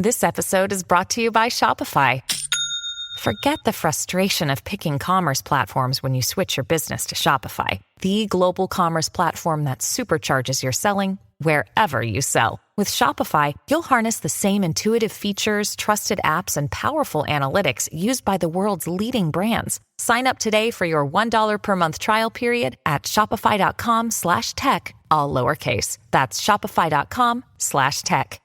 This episode is brought to you by Shopify. Forget the frustration of picking commerce platforms when you switch your business to Shopify, the global commerce platform that supercharges your selling wherever you sell. With Shopify, you'll harness the same intuitive features, trusted apps, and powerful analytics used by the world's leading brands. Sign up today for your $1 per month trial period at shopify.com/tech, all lowercase. That's shopify.com/tech.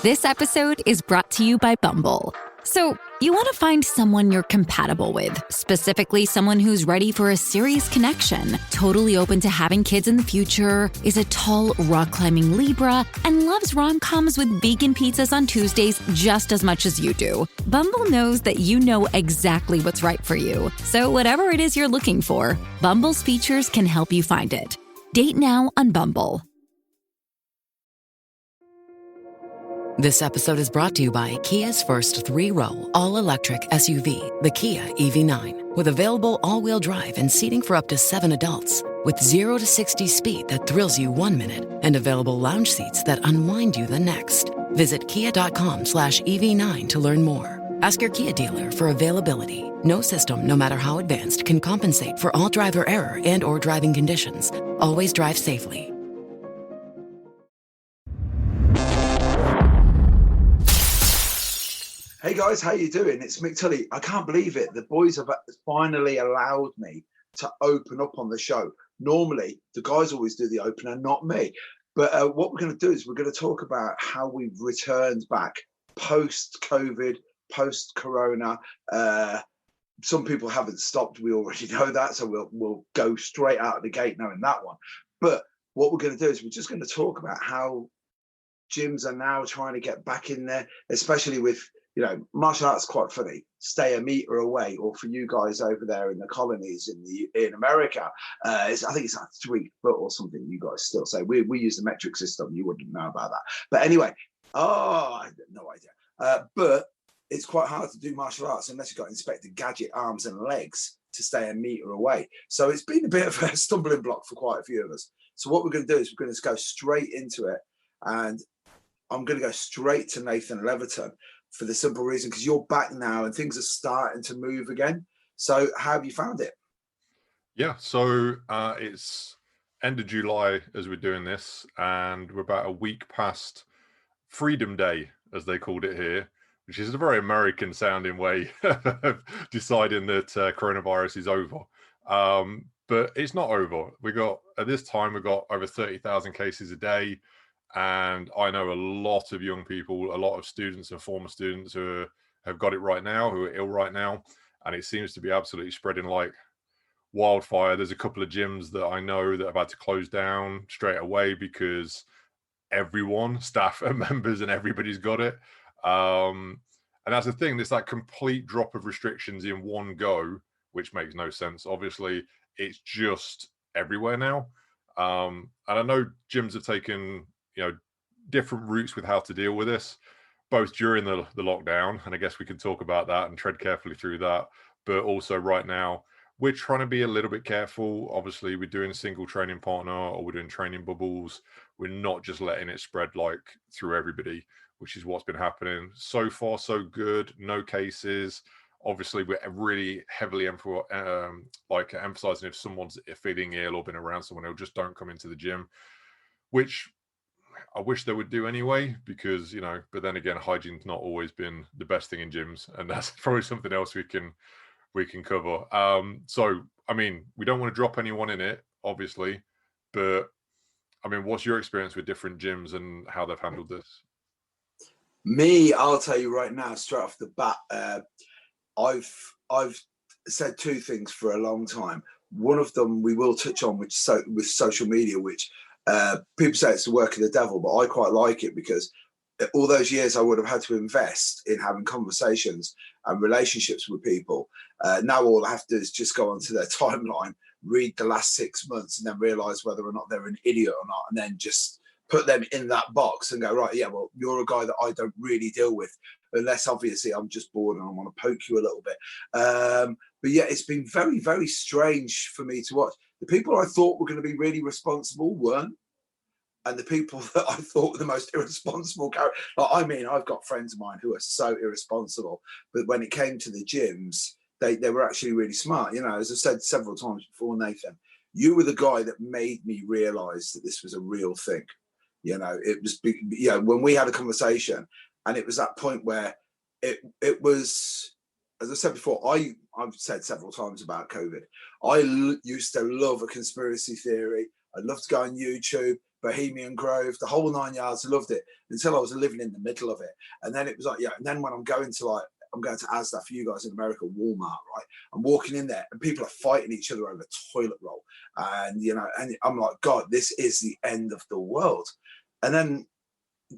This episode is brought to you by Bumble. So, you want to find someone you're compatible with, specifically someone who's ready for a serious connection, totally open to having kids in the future, is a tall, rock-climbing Libra, and loves rom-coms with vegan pizzas on Tuesdays just as much as you do. Bumble knows that you know exactly what's right for you. So whatever it is you're looking for, Bumble's features can help you find it. Date now on Bumble. This episode is brought to you by Kia's first 3-row, all-electric SUV, the Kia EV9, with available all-wheel drive and seating for up to 7 adults, with 0 to 60 speed that thrills you 1 minute, and available lounge seats that unwind you the next. Visit kia.com/EV9 to learn more. Ask your Kia dealer for availability. No system, no matter how advanced, can compensate for all driver error and or driving conditions. Always drive safely. Hey guys, how you doing? It's Mick Tully. I can't believe it. The boys have finally allowed me to open up on the show. Normally, the guys always do the opener, not me. But what we're going to do is we're going to talk about how we've returned back post-COVID, post-corona. Some people haven't stopped. We already know that, so we'll go straight out of the gate knowing that one. But what we're going to do is we're just going to talk about how gyms are now trying to get back in there, especially with, you know, martial arts. Quite funny, stay a meter away, or for you guys over there in the colonies in America, I think it's like 3 foot or something. You guys still say we use the metric system. You wouldn't know about that, but anyway, I have no idea. But it's quite hard to do martial arts unless you've got Inspector Gadget arms and legs to stay a meter away. So it's been a bit of a stumbling block for quite a few of us. So what we're going to do is we're going to go straight into it, and I'm going to go straight to NathanLeverton, for the simple reason because you're back now and things are starting to move again. So how have you found it? Yeah, so it's end of July as we're doing this, and we're about a week past Freedom Day, as they called it here, which is a very American sounding way of deciding that coronavirus is over. But it's not over. At this time, we've got over 30,000 cases a day. And I know a lot of young people, a lot of students and former students who have got it right now, who are ill right now. And it seems to be absolutely spreading like wildfire. There's a couple of gyms that I know that have had to close down straight away because everyone, staff and members, and everybody's got it. And that's the thing. There's that complete drop of restrictions in one go, which makes no sense. Obviously, it's just everywhere now. And I know gyms have taken, different routes with how to deal with this, both during the lockdown, and I guess we can talk about that and tread carefully through that, but also right now, we're trying to be a little bit careful. Obviously, we're doing a single training partner or we're doing training bubbles. We're not just letting it spread like through everybody, which is what's been happening. So far, so good. No cases. Obviously, we're really heavily emphasizing if someone's feeling ill or been around someone ill, just don't come into the gym, which I wish they would do anyway, because, but then again, hygiene's not always been the best thing in gyms, and that's probably something else we can cover. So, I mean, we don't want to drop anyone in it, obviously, but I mean, what's your experience with different gyms and how they've handled this? Me, I'll tell you right now, straight off the bat, I've said 2 things for a long time. One of them we will touch on, with social media, which people say it's the work of the devil, but I quite like it because all those years I would have had to invest in having conversations and relationships with people. Now all I have to do is just go onto their timeline, read the last 6 months, and then realize whether or not they're an idiot or not, and then just put them in that box and go, right, yeah, well, you're a guy that I don't really deal with, unless obviously I'm just bored and I want to poke you a little bit. But yeah, it's been very, very strange for me to watch. The people I thought were going to be really responsible weren't. and the people that I thought were the most irresponsible characters. Like, I mean, I've got friends of mine who are so irresponsible, but when it came to the gyms, they were actually really smart. You know, as I've said several times before, Nathan, you were the guy that made me realise that this was a real thing. You know, it was, you know, when we had a conversation, and it was that point where it was, as I said before, I've said several times about COVID. I used to love a conspiracy theory. I'd love to go on YouTube, Bohemian Grove, the whole 9 yards. I loved it until I was living in the middle of it. And then it was like, yeah. And then when I'm going to Asda for you guys in America, Walmart, right? I'm walking in there and people are fighting each other over toilet roll. And, you know, and I'm like, God, this is the end of the world. And then,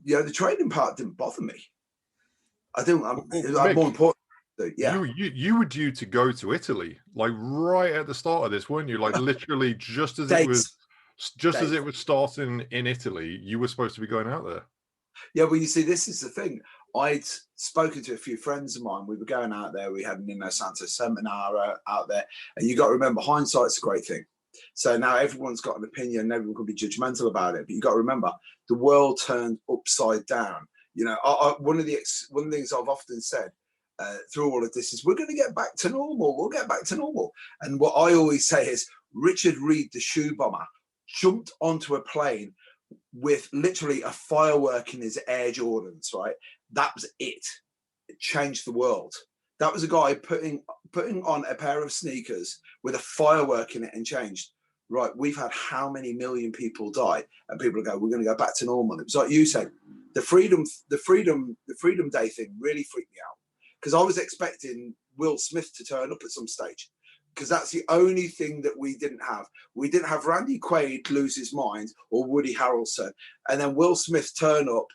you know, the training part didn't bother me. It was more important. Yeah, you were due to go to Italy, like right at the start of this, weren't you? Like literally just as it was starting in Italy, you were supposed to be going out there. Yeah, well, you see, this is the thing. I'd spoken to a few friends of mine. We were going out there. We had an Nino Santos seminar out there, and you got to remember, hindsight's a great thing. So now everyone's got an opinion, and everyone can be judgmental about it. But you got to remember, the world turned upside down. You know, one of the things I've often said through all of this is, we're going to get back to normal. We'll get back to normal. And what I always say is, Richard Reed, the shoe bomber, jumped onto a plane with literally a firework in his Air Jordans, right? That was it. It changed the world. That was a guy putting on a pair of sneakers with a firework in it and changed. Right, we've had how many million people die, and people go, we're going to go back to normal. It was like you said, the Freedom Day thing really freaked me out, because I was expecting Will Smith to turn up at some stage, because that's the only thing that we didn't have. We didn't have Randy Quaid lose his mind, or Woody Harrelson, and then Will Smith turn up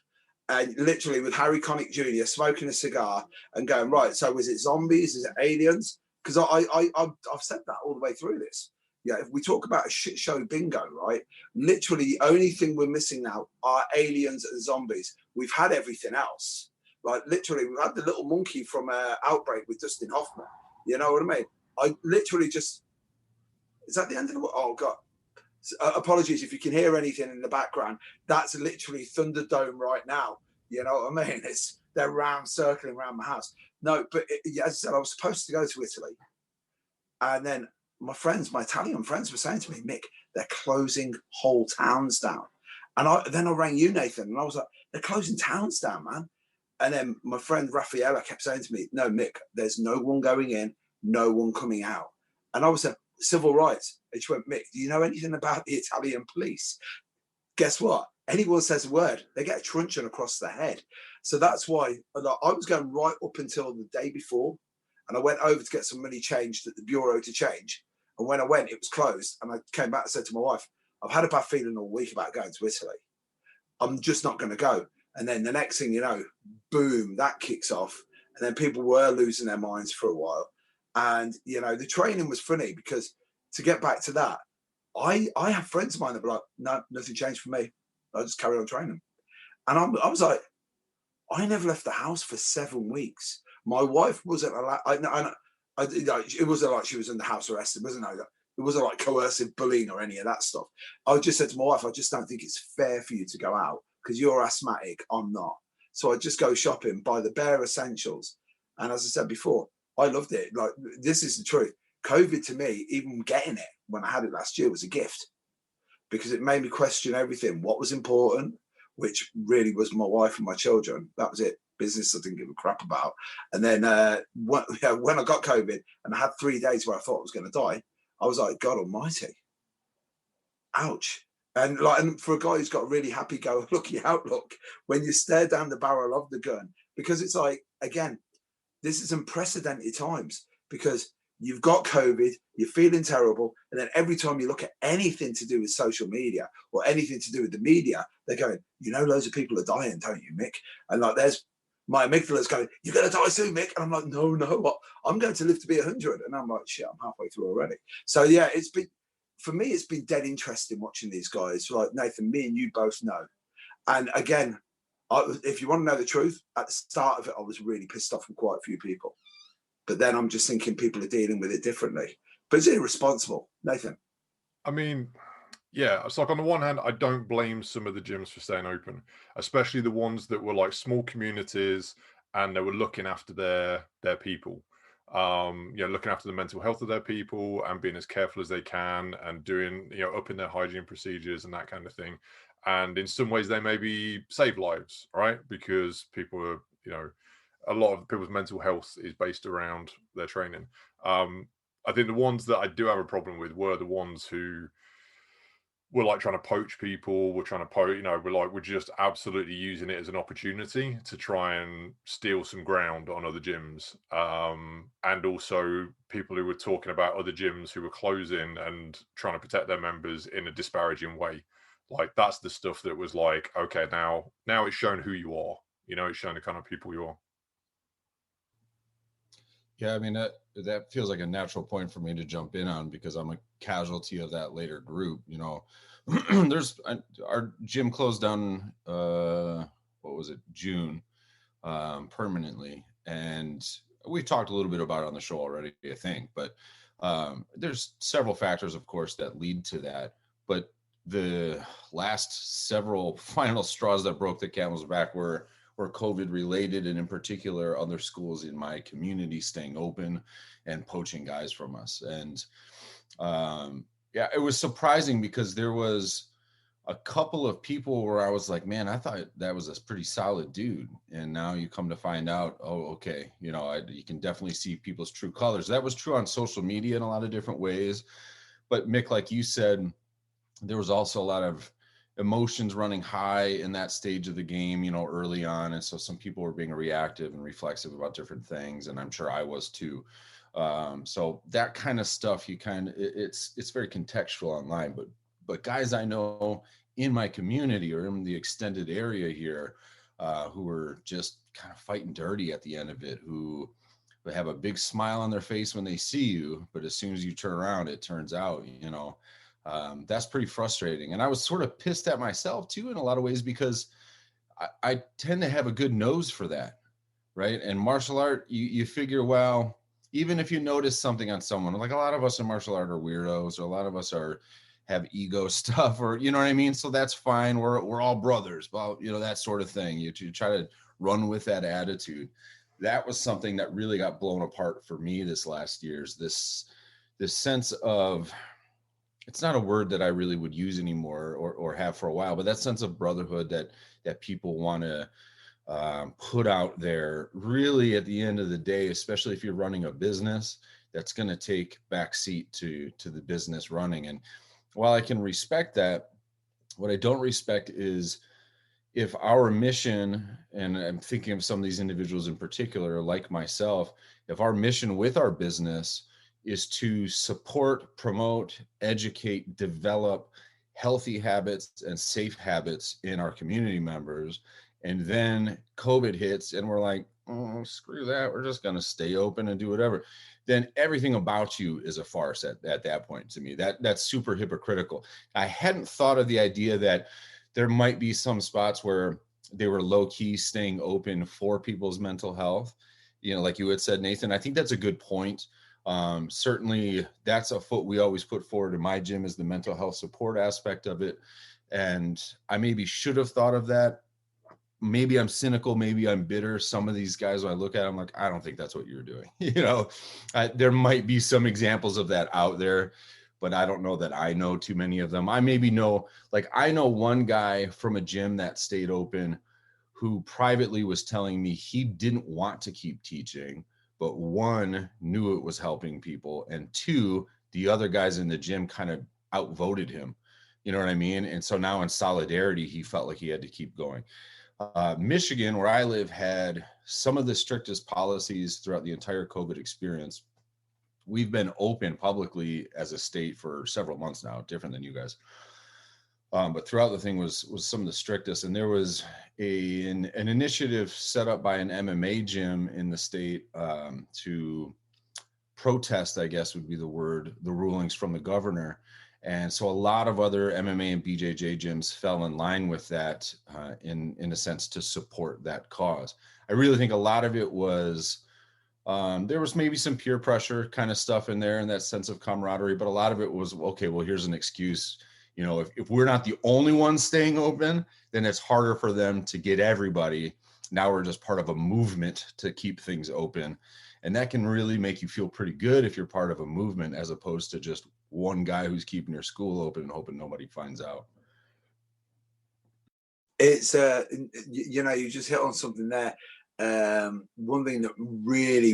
and literally with Harry Connick Jr. smoking a cigar and going, right, so was it zombies? Is it aliens? Because I've said that all the way through this. Yeah, if we talk about a shit show bingo, right? Literally, the only thing we're missing now are aliens and zombies. We've had everything else. Like, literally, we've had the little monkey from Outbreak with Dustin Hoffman. You know what I mean? I literally just... Is that the end of the... Oh, God. Apologies if you can hear anything in the background. That's literally Thunderdome right now. You know what I mean? They're circling around my house. No, but as I said, I was supposed to go to Italy. And then my Italian friends were saying to me, Mick, they're closing whole towns down. And then I rang you, Nathan, and I was like, they're closing towns down, man. And then my friend Raffaella kept saying to me, no, Mick, there's no one going in, no one coming out. And I was like, civil rights. And she went, Mick, do you know anything about the Italian police? Guess what? Anyone says a word, they get a truncheon across the head. So that's why I was going right up until the day before. And I went over to get some money changed at the bureau to change. And when I went, it was closed. And I came back and said to my wife, I've had a bad feeling all week about going to Italy. I'm just not going to go. And then the next thing you know, boom, that kicks off. And then people were losing their minds for a while. And, you know, the training was funny, because to get back to that, I have friends of mine that were like, no, nothing changed for me. I just carried on training. And I was like, I never left the house for 7 weeks. My wife wasn't allowed. It wasn't like she was in the house arrested. It wasn't like coercive bullying or any of that stuff. I just said to my wife, I just don't think it's fair for you to go out, because you're asthmatic, I'm not. So I just go shopping, buy the bare essentials. And as I said before, I loved it. Like, this is the truth. COVID to me, even getting it when I had it last year, was a gift, because it made me question everything. What was important, which really was my wife and my children. That was it. Business I didn't give a crap about. And then when I got COVID and I had 3 days where I thought I was going to die, I was like, God almighty, ouch. And for a guy who's got a really happy-go-lucky outlook, when you stare down the barrel of the gun, because it's like, again, this is unprecedented times, because you've got COVID, you're feeling terrible, and then every time you look at anything to do with social media or anything to do with the media, they're going, you know, loads of people are dying, don't you, Mick? And like, there's my amygdala's going, you're going to die soon, Mick. And I'm like, no, I'm going to live to be 100. And I'm like, shit, I'm halfway through already. So yeah, for me, it's been dead interesting watching these guys. Like, Nathan, me and you both know. And again, if you want to know the truth, at the start of it, I was really pissed off with quite a few people. But then I'm just thinking people are dealing with it differently. But it's irresponsible, Nathan. I mean, Yeah, it's like on the one hand, I don't blame some of the gyms for staying open, especially the ones that were like small communities and they were looking after their people. Looking after the mental health of their people and being as careful as they can and doing, upping their hygiene procedures and that kind of thing. And in some ways, they maybe save lives, right? Because people are, a lot of people's mental health is based around their training. I think the ones that I do have a problem with were the ones who we're like trying to poach people. We're trying to poach, we're just absolutely using it as an opportunity to try and steal some ground on other gyms. And also people who were talking about other gyms who were closing and trying to protect their members in a disparaging way. Like that's the stuff that was like, okay, now it's shown who you are, it's shown the kind of people you are. Yeah, I mean, that feels like a natural point for me to jump in on because I'm a casualty of that later group. There's our gym closed down, June, permanently. And we talked a little bit about it on the show already, I think. But there's several factors, of course, that lead to that. But the last several final straws that broke the camel's back were COVID related, and in particular other schools in my community staying open and poaching guys from us. And it was surprising because there was a couple of people where I was like, man, I thought that was a pretty solid dude. And now you come to find out, oh, okay, you can definitely see people's true colors. That was true on social media in a lot of different ways. But Mick, like you said, there was also a lot of emotions running high in that stage of the game, early on. And so some people were being reactive and reflexive about different things. And I'm sure I was too. So that kind of stuff, it's very contextual online, but guys I know in my community or in the extended area here, who were just kind of fighting dirty at the end of it, who have a big smile on their face when they see you. But as soon as you turn around, it turns out, that's pretty frustrating. And I was sort of pissed at myself too, in a lot of ways, because I tend to have a good nose for that. Right. And martial art, you figure, well, even if you notice something on someone, like a lot of us in martial art are weirdos, or a lot of us have ego stuff, or, you know what I mean? So that's fine. We're all brothers, well, that sort of thing. You try to run with that attitude. That was something that really got blown apart for me this last year's, this sense of, it's not a word that I really would use anymore or have for a while, but that sense of brotherhood that people want to put out there, really at the end of the day, especially if you're running a business, that's going to take backseat to the business running. And while I can respect that, what I don't respect is if our mission, and I'm thinking of some of these individuals in particular, like myself, if our mission with our business is to support, promote, educate, develop healthy habits and safe habits in our community members, and then COVID hits and we're like, oh, screw that, we're just going to stay open and do whatever, then everything about you is a farce at that point. To me, that's super hypocritical. I hadn't thought of the idea that there might be some spots where they were low key staying open for people's mental health. Like you had said, Nathan, I think that's a good point. Certainly that's a foot we always put forward in my gym, is the mental health support aspect of it. And I maybe should have thought of that. Maybe I'm cynical, maybe I'm bitter. Some of these guys, when I look at them, like, I don't think that's what you're doing. There might be some examples of that out there, but I don't know that I know too many of them. I know one guy from a gym that stayed open who privately was telling me he didn't want to keep teaching, but one, knew it was helping people, and two, the other guys in the gym kind of outvoted him. You know what I mean? And so now in solidarity, he felt like he had to keep going. Michigan, where I live, had some of the strictest policies throughout the entire COVID experience. We've been open publicly as a state for several months now, different than you guys. But throughout the thing was some of the strictest. And there was an initiative set up by an MMA gym in the state to protest, I guess would be the word, the rulings from the governor. And so a lot of other MMA and BJJ gyms fell in line with that in a sense to support that cause. I really think a lot of it was, there was maybe some peer pressure kind of stuff in there and that sense of camaraderie, but a lot of it was, okay, well, here's an excuse. You know, if we're not the only ones staying open, then it's harder for them to get everybody. Now we're just part of a movement to keep things open. And that can really make you feel pretty good if you're part of a movement, as opposed to just one guy who's keeping your school open and hoping nobody finds out. It's you know, you just hit on something there. One thing that really,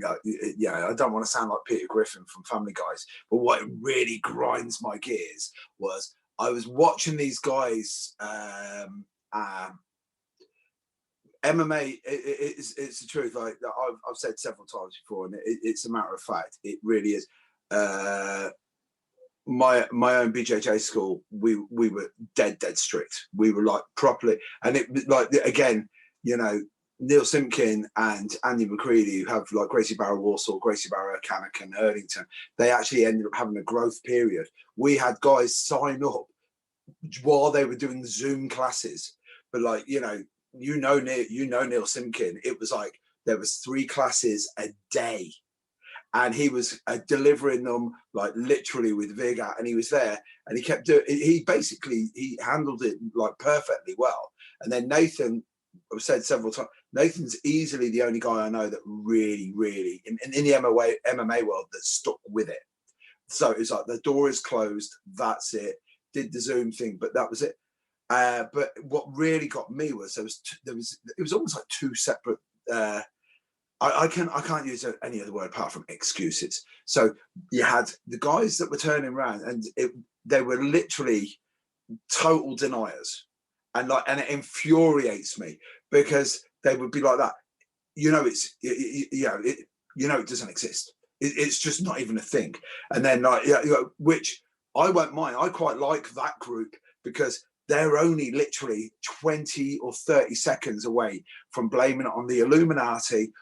I don't want to sound like Peter Griffin from Family Guys, but what really grinds my gears was I was watching these guys. MMA, it's the truth. Like I've said several times before, and it's a matter of fact. It really is. My own BJJ school, we were dead strict. We were like properly, and it like again, you know, Neil Simpkin and Andy McCready, who have like Gracie Barra Warsaw, Gracie Barra Cannock and Erdington, they actually ended up having a growth period. We had guys sign up while they were doing the Zoom classes, but like you know Neil Simpkin. It was like there was 3 classes a day, and he was delivering them like literally with vigor, and he was there, and he kept doing. He handled it like perfectly well. And then Nathan, I've said several times, Nathan's easily the only guy I know that really in the MMA world that stuck with it. So it's like the door is closed. That's it. Did the Zoom thing, but that was it. But what really got me was it was almost like 2 separate. I can't use any other word apart from excuses. So you had the guys that were turning around, and they were literally total deniers, and it infuriates me because they would be like that. It doesn't exist. It's just not even a thing. And then which I won't mind. I quite like that group because they're only literally 20 or 30 seconds away from blaming it on the Illuminati,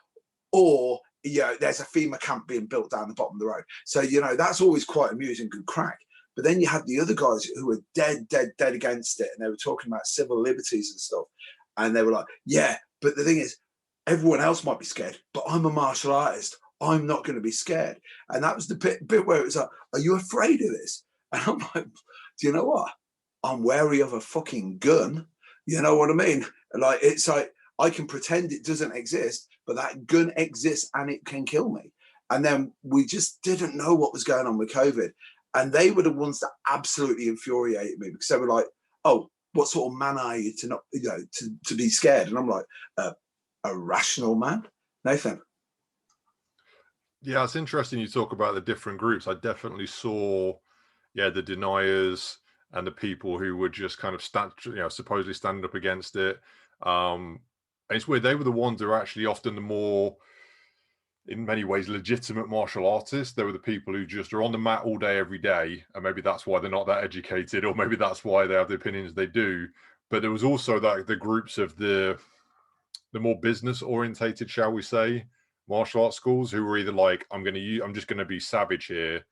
or there's a FEMA camp being built down the bottom of the road. So that's always quite amusing, good crack. But then you had the other guys who were dead against it, and they were talking about civil liberties and stuff, and they were like, yeah, but the thing is, everyone else might be scared, but I'm a martial artist, I'm not going to be scared. And that was the bit where it was like, are you afraid of this? And I'm like, do you know what, I'm wary of a fucking gun. You know what I mean? Like, it's like I can pretend it doesn't exist, but that gun exists and it can kill me. And then we just didn't know what was going on with COVID. And they were the ones that absolutely infuriated me, because they were like, oh, what sort of man are you to not, to be scared? And I'm like, a rational man, Nathan. Yeah, it's interesting you talk about the different groups. I definitely saw, the deniers and the people who were just kind of supposedly standing up against it. And it's weird, they were the ones who are actually often the more, in many ways, legitimate martial artists. They were the people who just are on the mat all day, every day, and maybe that's why they're not that educated, or maybe that's why they have the opinions they do. But there was also the groups of the more business orientated, shall we say, martial arts schools, who were either like, I'm just going to be savage here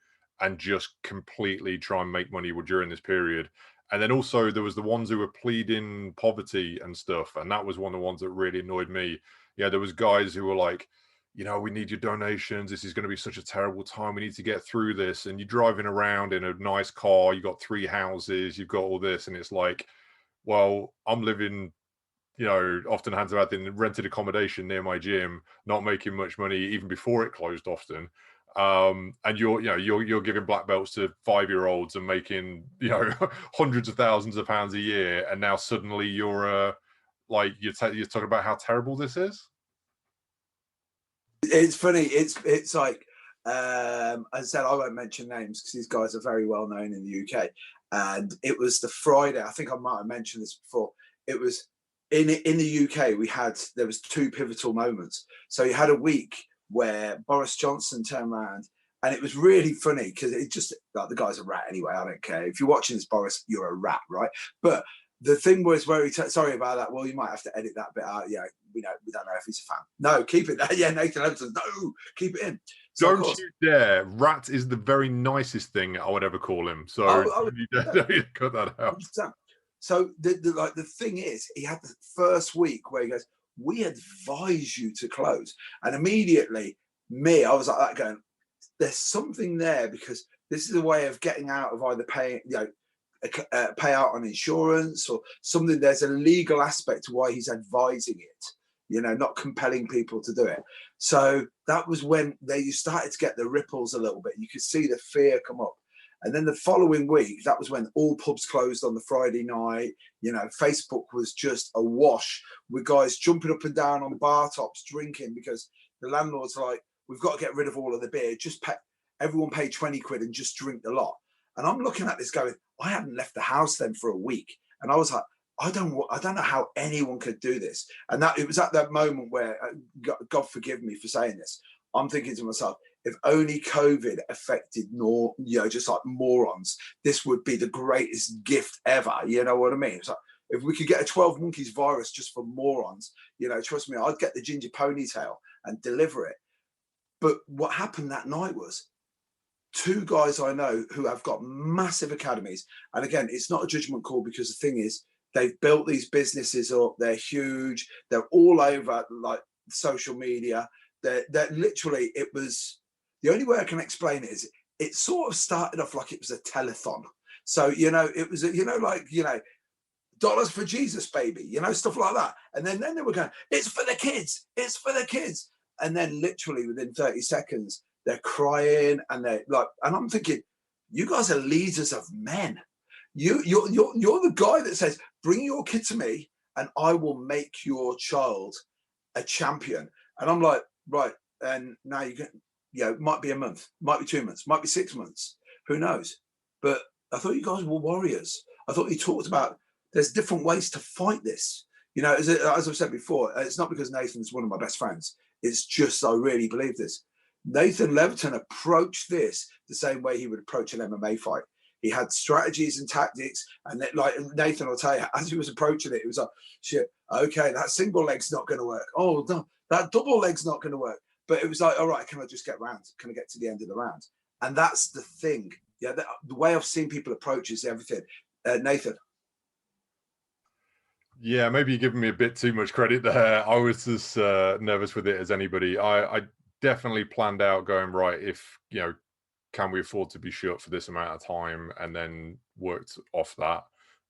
and just completely try and make money during this period. And then also there was the ones who were pleading poverty and stuff, and that was one of the ones that really annoyed me. Yeah, there was guys who were like, we need your donations. This is going to be such a terrible time. We need to get through this. And you're driving around in a nice car. You've got 3 houses. You've got all this. And it's like, well, I'm living, often hands about in rented accommodation near my gym, not making much money even before it closed often. And you're giving black belts to 5-year-olds and making, hundreds of thousands of pounds a year. And now suddenly you're talking about how terrible this is. It's funny. It's like, as I said, I won't mention names because these guys are very well known in the UK. And it was the Friday. I think I might have mentioned this before. It was in the UK. There was 2 pivotal moments. So you had a week where Boris Johnson turned around, and it was really funny because it just, like, the guy's a rat anyway. I don't care if you're watching this, Boris. You're a rat, right? But the thing was where sorry about that. Well, you might have to edit that bit out. Yeah, we don't know if he's a fan. No, keep it there. Yeah, NathanLeverton. No, keep it in. So, don't you dare. Rat is the very nicest thing I would ever call him. So you cut that out. So the thing is, he had the first week where he goes, we advise you to close. And immediately, I was like that going, there's something there, because this is a way of getting out of either paying, a payout on insurance or something. There's a legal aspect to why he's advising it, you know, not compelling people to do it. So that was when you started to get the ripples a little bit. You could see the fear come up. And then the following week, that was when all pubs closed on the Friday night. You know, Facebook was just awash with guys jumping up and down on bar tops, drinking, because the landlords are like, we've got to get rid of all of the beer. Just everyone pay 20 quid and just drink the lot. And I'm looking at this going, I hadn't left the house then for a week. And I was like, I don't know how anyone could do this. And it was at that moment where, God forgive me for saying this, I'm thinking to myself, if only COVID affected just like morons, this would be the greatest gift ever. You know what I mean? It's like, if we could get a 12 monkeys virus just for morons, you know, trust me, I'd get the ginger ponytail and deliver it. But what happened that night was 2 guys I know who have got massive academies. And again, it's not a judgment call, because the thing is, they've built these businesses up. They're huge. They're all over like social media. They're literally, it was, the only way I can explain it is it sort of started off like it was a telethon. So, you know, it was, dollars for Jesus, baby, you know, stuff like that. And then they were going, it's for the kids. It's for the kids. And then literally within 30 seconds, they're crying and they're like, and I'm thinking, you guys are leaders of men. You're the guy that says, bring your kid to me and I will make your child a champion. And I'm like, right. And now you can, might be a month, might be 2 months, might be 6 months, who knows? But I thought you guys were warriors. I thought you talked about there's different ways to fight this. You know, as I've said before, it's not because Nathan's one of my best friends. It's just I really believe this. NathanLeverton approached this the same way he would approach an MMA fight. He had strategies and tactics, and like Nathan will tell you, as he was approaching it, it was like, shit, okay, that single leg's not going to work. Oh, no, that double leg's not going to work. But it was like, all right, can I just get round? Can I get to the end of the round? And that's the thing. Yeah, the way I've seen people approach is everything. Nathan. Yeah, maybe you're giving me a bit too much credit there. I was as nervous with it as anybody. I definitely planned out going, right, if, can we afford to be shut for this amount of time, and then worked off that.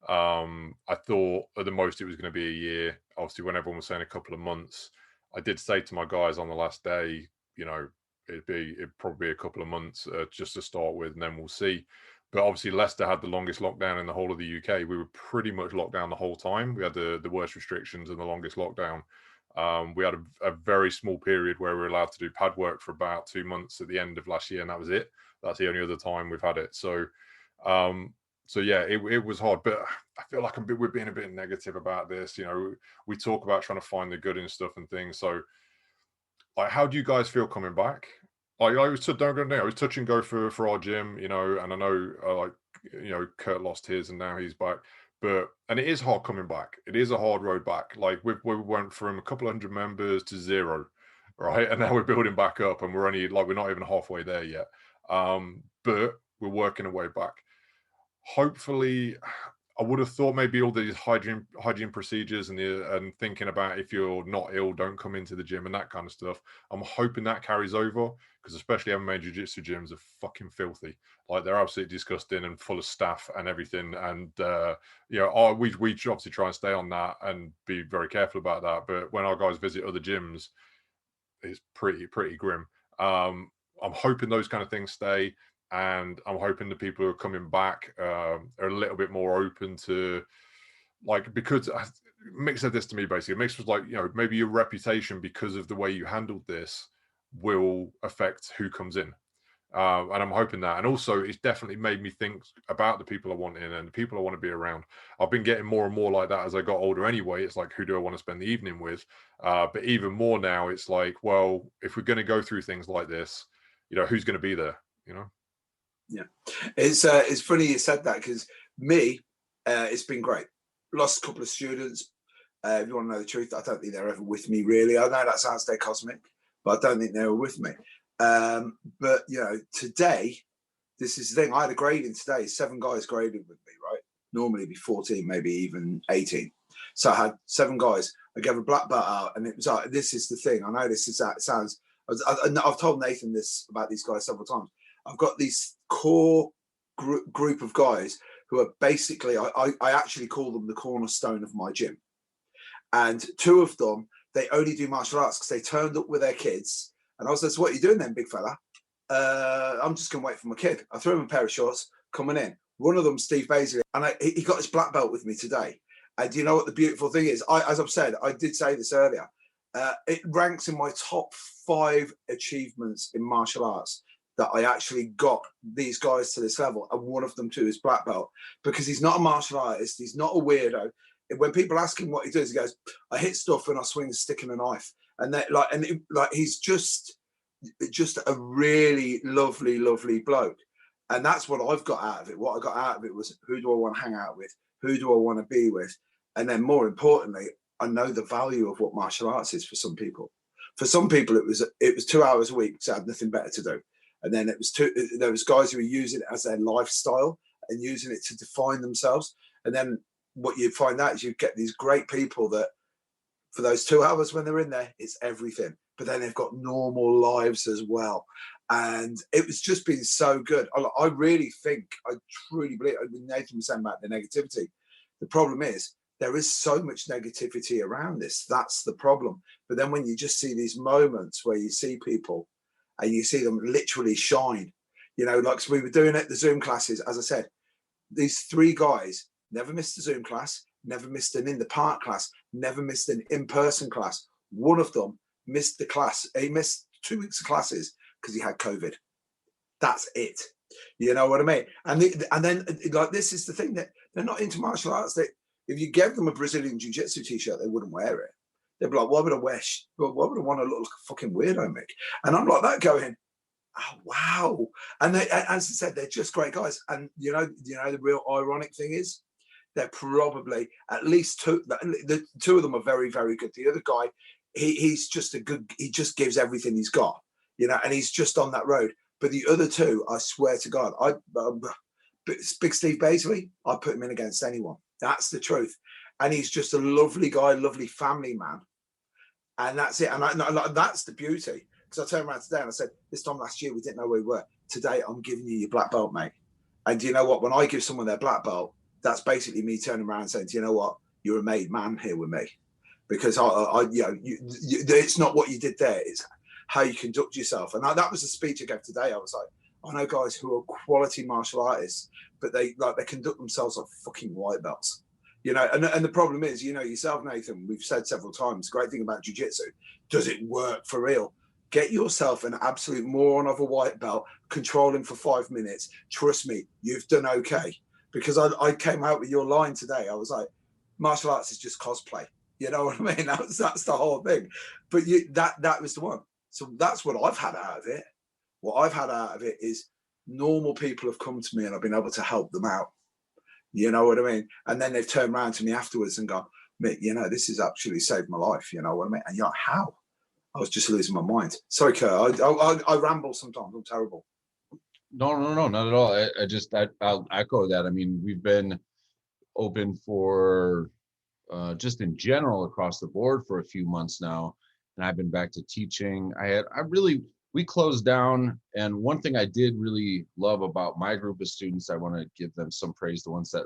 I thought at the most it was going to be a year. Obviously, when everyone was saying a couple of months, I did say to my guys on the last day, it'd probably be a couple of months just to start with, and then we'll see. But obviously, Leicester had the longest lockdown in the whole of the UK. We were pretty much locked down the whole time. We had the worst restrictions and the longest lockdown. We had a very small period where we were allowed to do pad work for about 2 months at the end of last year, and that was it. That's the only other time we've had it. So yeah, it was hard. But I feel like we're being a bit negative about this. We talk about trying to find the good in stuff and things. So, like, how do you guys feel coming back? Like, I was touch and go for our gym, and I know Kurt lost his and now he's back. And it is hard coming back. It is a hard road back. Like we went from a couple 100 members to 0, right? And now we're building back up, and we're only we're not even halfway there yet. But we're working our way back. Hopefully, I would have thought maybe all these hygiene procedures and thinking about if you're not ill, don't come into the gym and that kind of stuff. I'm hoping that carries over, because especially MMA jiu-jitsu gyms are fucking filthy. Like, they're absolutely disgusting and full of staff and everything. And we obviously try and stay on that and be very careful about that. But when our guys visit other gyms, it's pretty grim. I'm hoping those kind of things stay. And I'm hoping the people who are coming back are a little bit more open to, because Mick said this to me basically. Mick was like, maybe your reputation because of the way you handled this will affect who comes in. And I'm hoping that. And also, it's definitely made me think about the people I want in and the people I want to be around. I've been getting more and more like that as I got older anyway. It's like, who do I want to spend the evening with? But even more now, it's like, well, if we're going to go through things like this, who's going to be there, Yeah, it's funny you said that, because me, it's been great. Lost a couple of students. If you want to know the truth, I don't think they're ever with me, really. I know that sounds dead cosmic, but I don't think they were with me. But today, this is the thing. I had a grading today. 7 guys graded with me, right? Normally it'd be 14, maybe even 18. So I had 7 guys. I gave a black belt out, and it was like, this is the thing. I know this is that. It sounds. I've told Nathan this about these guys several times. I've got these core group of guys who are basically, I actually call them the cornerstone of my gym. And two of them, they only do martial arts because they turned up with their kids. And I was like, so what are you doing then, big fella? I'm just going to wait for my kid. I threw him a pair of shorts, coming in. One of them, Steve Baisley, and he got his black belt with me today. And you know what the beautiful thing is? As I've said, I did say this earlier, it ranks in my top 5 achievements in martial arts that I actually got these guys to this level, and one of them too is black belt, because he's not a martial artist, he's not a weirdo. When people ask him what he does, he goes, I hit stuff and I swing a stick and a knife. And he's just a really lovely, lovely bloke. And that's what I've got out of it. What I got out of it was, who do I want to hang out with? Who do I want to be with? And then more importantly, I know the value of what martial arts is for some people. For some people, it was 2 hours a week because I had nothing better to do. And then there was guys who were using it as their lifestyle and using it to define themselves. And then what you find out is you get these great people that for those 2 hours when they're in there, it's everything. But then they've got normal lives as well. And it was just been so good. I really think, I truly believe, Nathan was saying about the negativity. The problem is there is so much negativity around this. That's the problem. But then when you just see these moments where you see people and you see them literally shine, like we were doing at the Zoom classes, as I said, these 3 guys never missed a Zoom class, never missed an in the park class, never missed an in-person class. One of them missed the class. He missed 2 weeks of classes because he had COVID. That's it. You know what I mean? And then this is the thing, that they're not into martial arts. If you gave them a Brazilian Jiu-Jitsu t-shirt, they wouldn't wear it. They'd be like, why would I want to look like a fucking weirdo, Mick? And I'm like that going, oh, wow. And as I said, they're just great guys. And the real ironic thing is, they're probably at least 2. The 2 of them are very, very good. The other guy, he's just he just gives everything he's got, and he's just on that road. But the other 2, I swear to God, Big Steve Baisley, I'd put him in against anyone. That's the truth. And he's just a lovely guy, lovely family man. And that's it. And that's the beauty. Because I turned around today and I said, this time last year, we didn't know where we were. Today, I'm giving you your black belt, mate. And do you know what? When I give someone their black belt, that's basically me turning around and saying, do you know what? You're a made man here with me. Because it's not what you did there. It's how you conduct yourself. And that was the speech I gave today. I was like, I know guys who are quality martial artists, but they conduct themselves like fucking white belts. And the problem is, yourself, Nathan, we've said several times, the great thing about jiu-jitsu, does it work for real? Get yourself an absolute moron of a white belt, control him for 5 minutes. Trust me, you've done okay. Because I came out with your line today. I was like, martial arts is just cosplay. You know what I mean? That's the whole thing. But that was the one. So that's what I've had out of it. What I've had out of it is normal people have come to me and I've been able to help them out. You know what I mean? And then they've turned around to me afterwards and gone, Mick, this has actually saved my life. You know what I mean? And you're like, how? I was just losing my mind. Sorry, Kurt. I ramble sometimes. I'm terrible. No, not at all. I'll echo that. I mean, we've been open for just in general across the board for a few months now, and I've been back to teaching. We closed down, and one thing I did really love about my group of students, I want to give them some praise, the ones that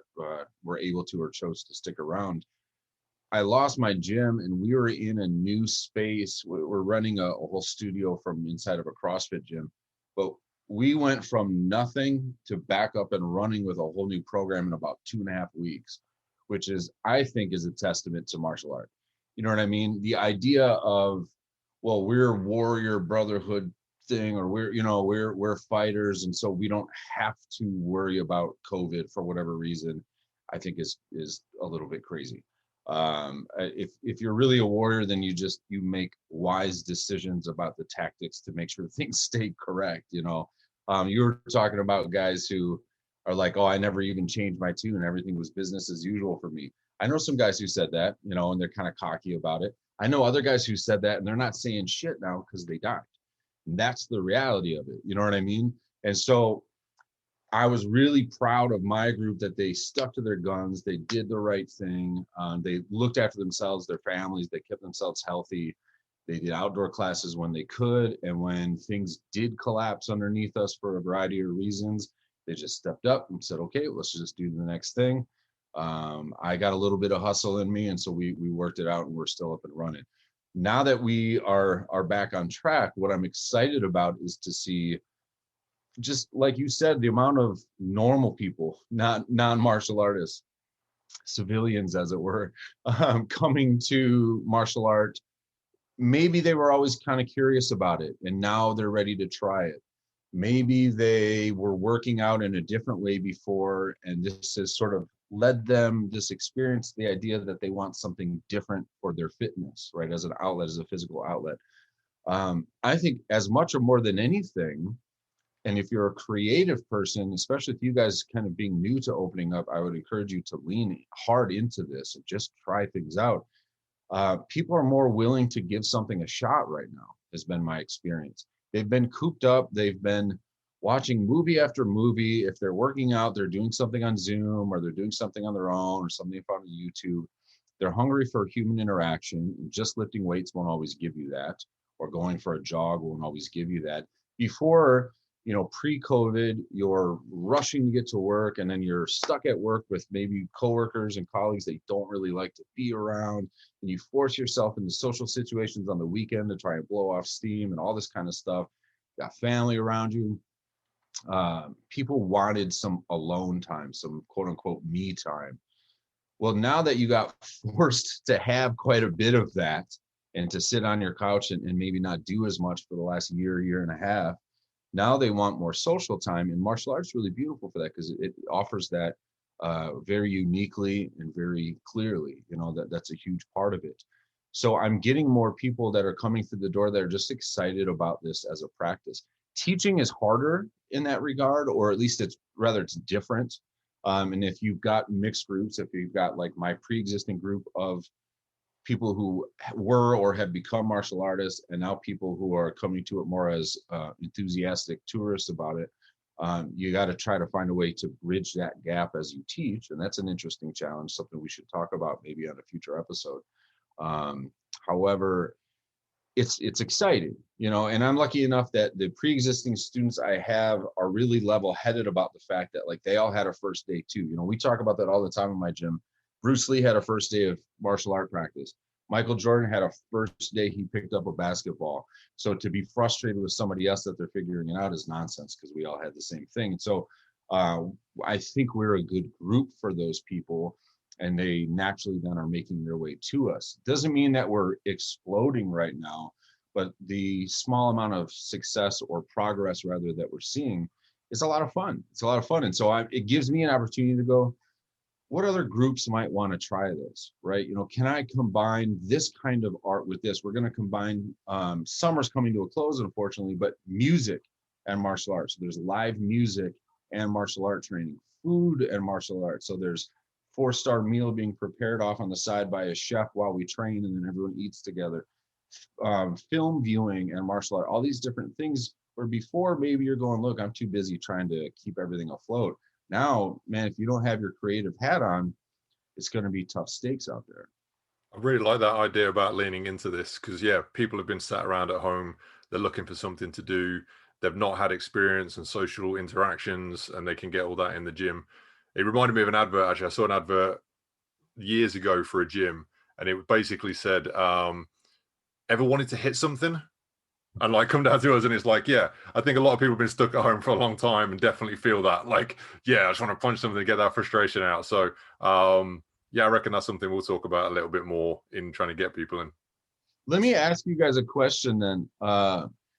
were able to or chose to stick around. I lost my gym, and we were in a new space. We're running a whole studio from inside of a CrossFit gym, but we went from nothing to back up and running with a whole new program in about 2.5 weeks, which I think is a testament to martial art. You know what I mean? The idea of, well, we're warrior brotherhood thing, or we're fighters, and so we don't have to worry about COVID for whatever reason, I think is a little bit crazy. If you're really a warrior, then you make wise decisions about the tactics to make sure things stay correct. You were talking about guys who are like, oh, I never even changed my tune. Everything was business as usual for me. I know some guys who said that, and they're kind of cocky about it. I know other guys who said that and they're not saying shit now because they died. And that's the reality of it. You know what I mean? And so I was really proud of my group that they stuck to their guns. They did the right thing. They looked after themselves, their families. They kept themselves healthy. They did outdoor classes when they could. And when things did collapse underneath us for a variety of reasons, They just stepped up and said, okay, let's just do the next thing. I got a little bit of hustle in me, and so we worked it out, and we're still up and running. Now that we are back on track, what I'm excited about is to see, just like you said, the amount of normal people, not non-martial artists, civilians as it were, coming to martial art. Maybe they were always kind of curious about it, and now they're ready to try it. Maybe they were working out in a different way before, and this has sort of led them, this experience, the idea that they want something different for their fitness, right? As an outlet, as a physical outlet. I think as much or more than anything, and if you're a creative person, especially if you guys kind of being new to opening up, I would encourage you to lean hard into this and just try things out. People are more willing to give something a shot right now, has been my experience. They've been cooped up. They've been watching movie after movie. If they're working out, they're doing something on Zoom, or they're doing something on their own, or something on YouTube. They're hungry for human interaction. Just lifting weights won't always give you that, or going for a jog won't always give you that. Before, pre-COVID, you're rushing to get to work, and then you're stuck at work with maybe coworkers and colleagues that you don't really like to be around, and you force yourself into social situations on the weekend to try and blow off steam and all this kind of stuff. You got family around you. People wanted some alone time, some quote unquote me time. Well, now that you got forced to have quite a bit of that, and to sit on your couch and maybe not do as much for the last year and a half, now they want more social time, and martial arts is really beautiful for that, because it offers that very uniquely and very clearly. That's a huge part of it. So I'm getting more people that are coming through the door that are just excited about this as a practice. Teaching is harder in that regard, or at least it's different. And if you've got mixed groups, if you've got like my pre-existing group of people who were or have become martial artists, and now people who are coming to it more as enthusiastic tourists about it, you got to try to find a way to bridge that gap as you teach. And that's an interesting challenge, something we should talk about maybe on a future episode. However, it's exciting, and I'm lucky enough that the pre-existing students I have are really level-headed about the fact that, like, they all had a first day too. We talk about that all the time in my gym. Bruce Lee had a first day of martial art practice. Michael Jordan had a first day he picked up a basketball. So to be frustrated with somebody else that they're figuring it out is nonsense, because we all had the same thing. And so I think we're a good group for those people, and they naturally then are making their way to us. Doesn't mean that we're exploding right now, but the small amount of success, or progress rather, that we're seeing is a lot of fun. It's a lot of fun. And so it gives me an opportunity to go, what other groups might want to try this, right? Can I combine this kind of art with this? We're going to combine, summer's coming to a close, unfortunately, but music and martial arts. So there's live music and martial art training, food and martial arts. So there's 4-star meal being prepared off on the side by a chef while we train, and then everyone eats together. Film viewing and martial art, all these different things, where before maybe you're going, look, I'm too busy trying to keep everything afloat. Now, man, if you don't have your creative hat on, it's going to be tough stakes out there. I really like that idea about leaning into this, because, people have been sat around at home. They're looking for something to do. They've not had experience and social interactions, and they can get all that in the gym. It reminded me of an advert, actually. I saw an advert years ago for a gym, and it basically said, ever wanted to hit something? And like come down to us, and it's like, I think a lot of people have been stuck at home for a long time and definitely feel that, like, I just want to punch something to get that frustration out. So I reckon that's something we'll talk about a little bit more in trying to get people in. Let me ask you guys a question then.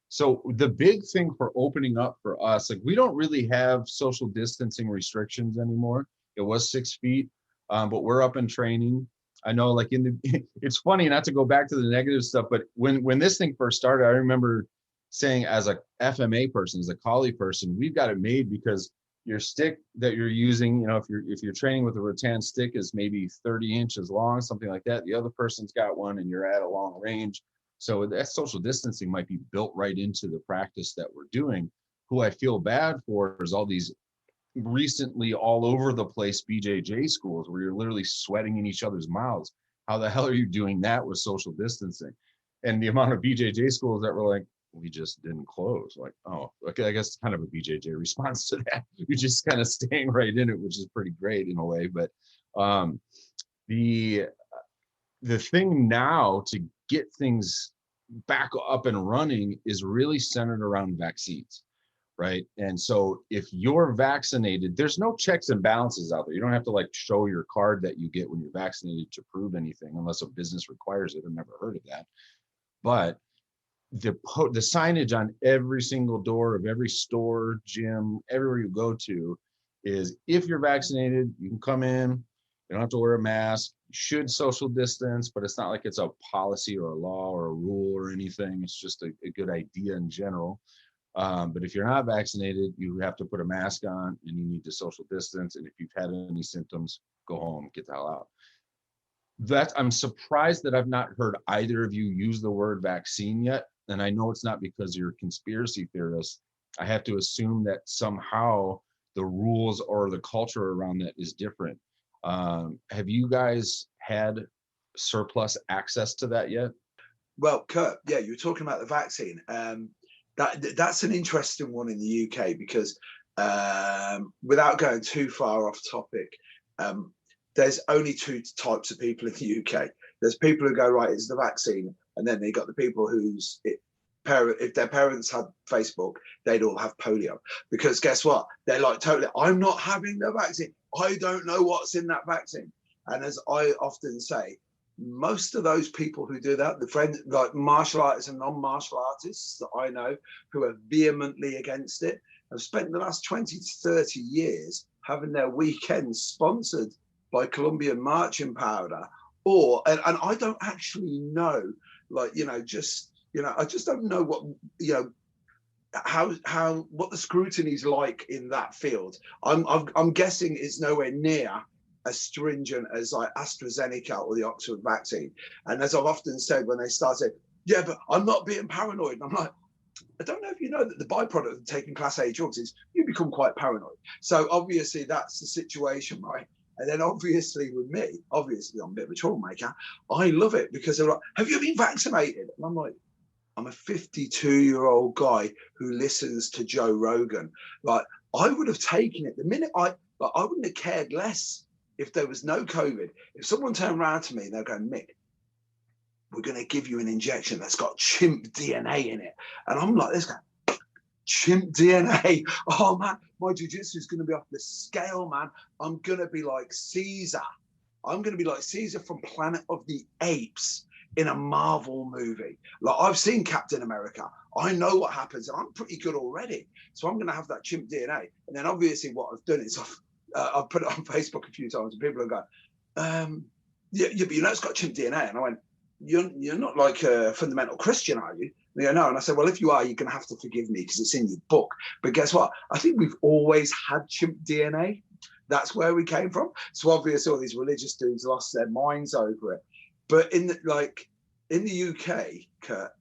So the big thing for opening up for us, like, we don't really have social distancing restrictions anymore. It was 6 feet, but we're up in training. I know, like, it's funny, not to go back to the negative stuff, but when this thing first started, I remember saying, as a FMA person, as a Kali person, we've got it made, because your stick that you're using, if you're training with a rattan stick, is maybe 30 inches long, something like that. The other person's got one, and you're at a long range. So that social distancing might be built right into the practice that we're doing. Who I feel bad for is all these recently all over the place BJJ schools where you're literally sweating in each other's mouths. How the hell are you doing that with social distancing? And the amount of BJJ schools that were like, we just didn't close. Like, oh, okay, I guess it's kind of a BJJ response to that. You're just kind of staying right in it, which is pretty great in a way. But the thing now to get things back up and running is really centered around vaccines, right? And so if you're vaccinated, there's no checks and balances out there. You don't have to like show your card that you get when you're vaccinated to prove anything, unless a business requires it. I've never heard of that. But the signage on every single door of every store, gym, everywhere you go to is, if you're vaccinated, you can come in. You don't have to wear a mask. You should social distance, but it's not like it's a policy or a law or a rule or anything. It's just a good idea in general. But if you're not vaccinated, you have to put a mask on and you need to social distance. And if you've had any symptoms, go home, get the hell out. I'm surprised that I've not heard either of you use the word vaccine yet. And I know it's not because you're conspiracy theorists. I have to assume that somehow the rules or the culture around that is different. Have you guys had surplus access to that yet? Well, Kurt, yeah, you were talking about the vaccine. That's an interesting one in the UK because without going too far off topic, there's only two types of people in the UK. There's people who go, right, it's the vaccine. And then they got the people if their parents had Facebook, they'd all have polio. Because guess what? They're like, totally, I'm not having the vaccine. I don't know what's in that vaccine. And as I often say, most of those people who do that, the friends like martial artists and non-martial artists that I know who are vehemently against it, have spent the last 20 to 30 years having their weekends sponsored by Colombian marching powder, and I don't actually know, like, I just don't know what, how what the scrutiny is like in that field. I'm guessing it's nowhere near as stringent as like AstraZeneca or the Oxford vaccine. And as I've often said, when they start saying, yeah, but I'm not being paranoid, and I'm like, I don't know if you know that the byproduct of taking class A drugs is you become quite paranoid. So obviously that's the situation, right? And then obviously with me, obviously I'm a bit of a troublemaker. I love it because they're like, have you been vaccinated? And I'm like, I'm a 52-year-old guy who listens to Joe Rogan. Like, I would have taken it the minute I wouldn't have cared less if there was no COVID. If someone turned around to me and they're going, Mick, we're going to give you an injection that's got chimp DNA in it. And I'm like, this guy, chimp DNA. Oh, man, my jiu-jitsu is going to be off the scale, man. I'm going to be like Caesar. I'm going to be like Caesar from Planet of the Apes in a Marvel movie. Like, I've seen Captain America. I know what happens, and I'm pretty good already. So I'm going to have that chimp DNA. And then obviously what I've done is I've put it on Facebook a few times, and people are going, yeah, but you know it's got chimp DNA. And I went, you're not like a fundamental Christian, are you? And they go, no. And I said, well, if you are, you're going to have to forgive me because it's in your book. But guess what? I think we've always had chimp DNA. That's where we came from. So obviously all these religious dudes lost their minds over it. But in the UK, Kurt,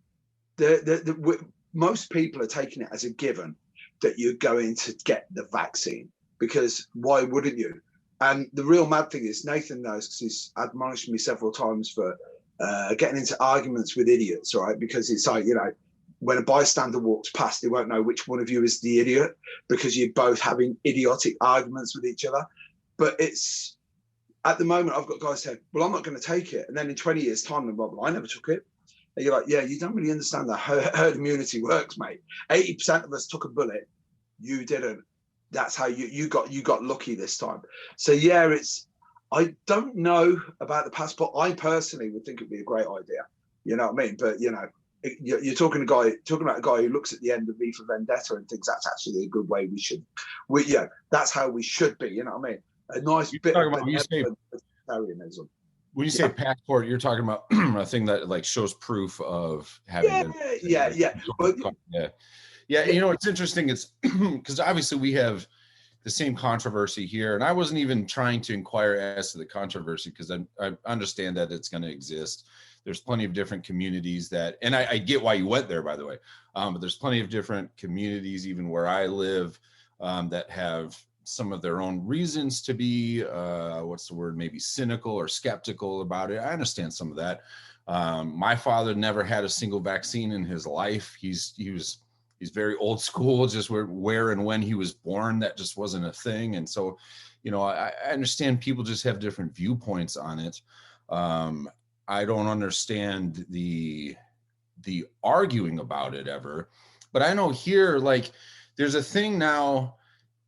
most people are taking it as a given that you're going to get the vaccine, because why wouldn't you? And the real mad thing is, Nathan knows because he's admonished me several times for getting into arguments with idiots, right? Because it's like, when a bystander walks past, they won't know which one of you is the idiot because you're both having idiotic arguments with each other. But it's, at the moment, I've got guys saying, well, I'm not going to take it. And then in 20 years' time, they're like, well, I never took it. And you're like, yeah, you don't really understand how herd immunity works, mate. 80% of us took a bullet. You didn't. That's how you got lucky this time. So, yeah, I don't know about the passport. I personally would think it'd be a great idea. You know what I mean? But, you're talking about a guy who looks at the end of V for Vendetta and thinks that's actually a good way that's how we should be. You know what I mean? A nice bit of vegetarianism. When you say passport, you're talking about a thing that like shows proof of having yeah. It's interesting. It's because obviously we have the same controversy here, and I wasn't even trying to inquire as to the controversy because I understand that it's going to exist. There's plenty of different communities and I get why you went there, by the way. But there's plenty of different communities, even where I live, that have some of their own reasons to be, maybe cynical or skeptical about it. I understand some of that. My father never had a single vaccine in his life. He's very old school, just where and when he was born, that just wasn't a thing. And so, I understand people just have different viewpoints on it. I don't understand the arguing about it ever, but I know here, like, there's a thing now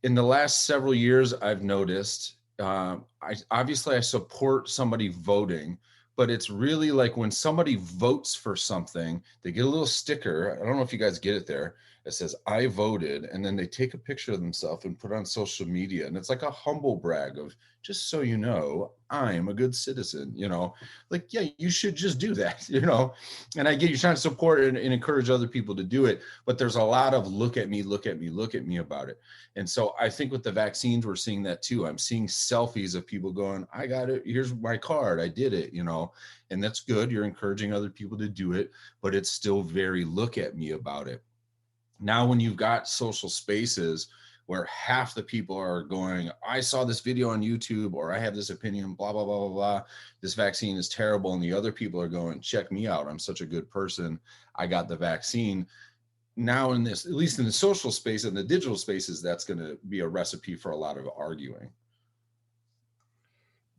in the last several years I've noticed. I support somebody voting, but it's really like when somebody votes for something, they get a little sticker. I don't know if you guys get it there. It says, I voted. And then they take a picture of themselves and put it on social media. And it's like a humble brag of, just so you know, I'm a good citizen, like, yeah, you should just do that, and I get you trying to support and encourage other people to do it. But there's a lot of look at me about it. And so I think with the vaccines, we're seeing that too. I'm seeing selfies of people going, I got it. Here's my card. I did it, and that's good. You're encouraging other people to do it, but it's still very look at me about it. Now, when you've got social spaces where half the people are going, I saw this video on YouTube, or I have this opinion, blah, blah, blah, blah, blah. This vaccine is terrible. And the other people are going, check me out. I'm such a good person. I got the vaccine. Now in this, at least in the social space and the digital spaces, that's going to be a recipe for a lot of arguing.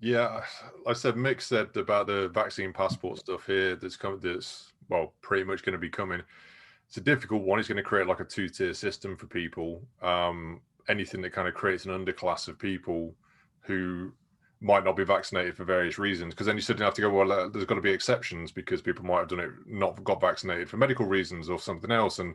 Yeah, like I said, Mick said about the vaccine passport stuff here that's pretty much going to be coming. It's a difficult one. It's going to create like a two-tier system for people. Anything that kind of creates an underclass of people who might not be vaccinated for various reasons, because then you suddenly have to go, well, there's got to be exceptions because people might have done it, not got vaccinated for medical reasons or something else. And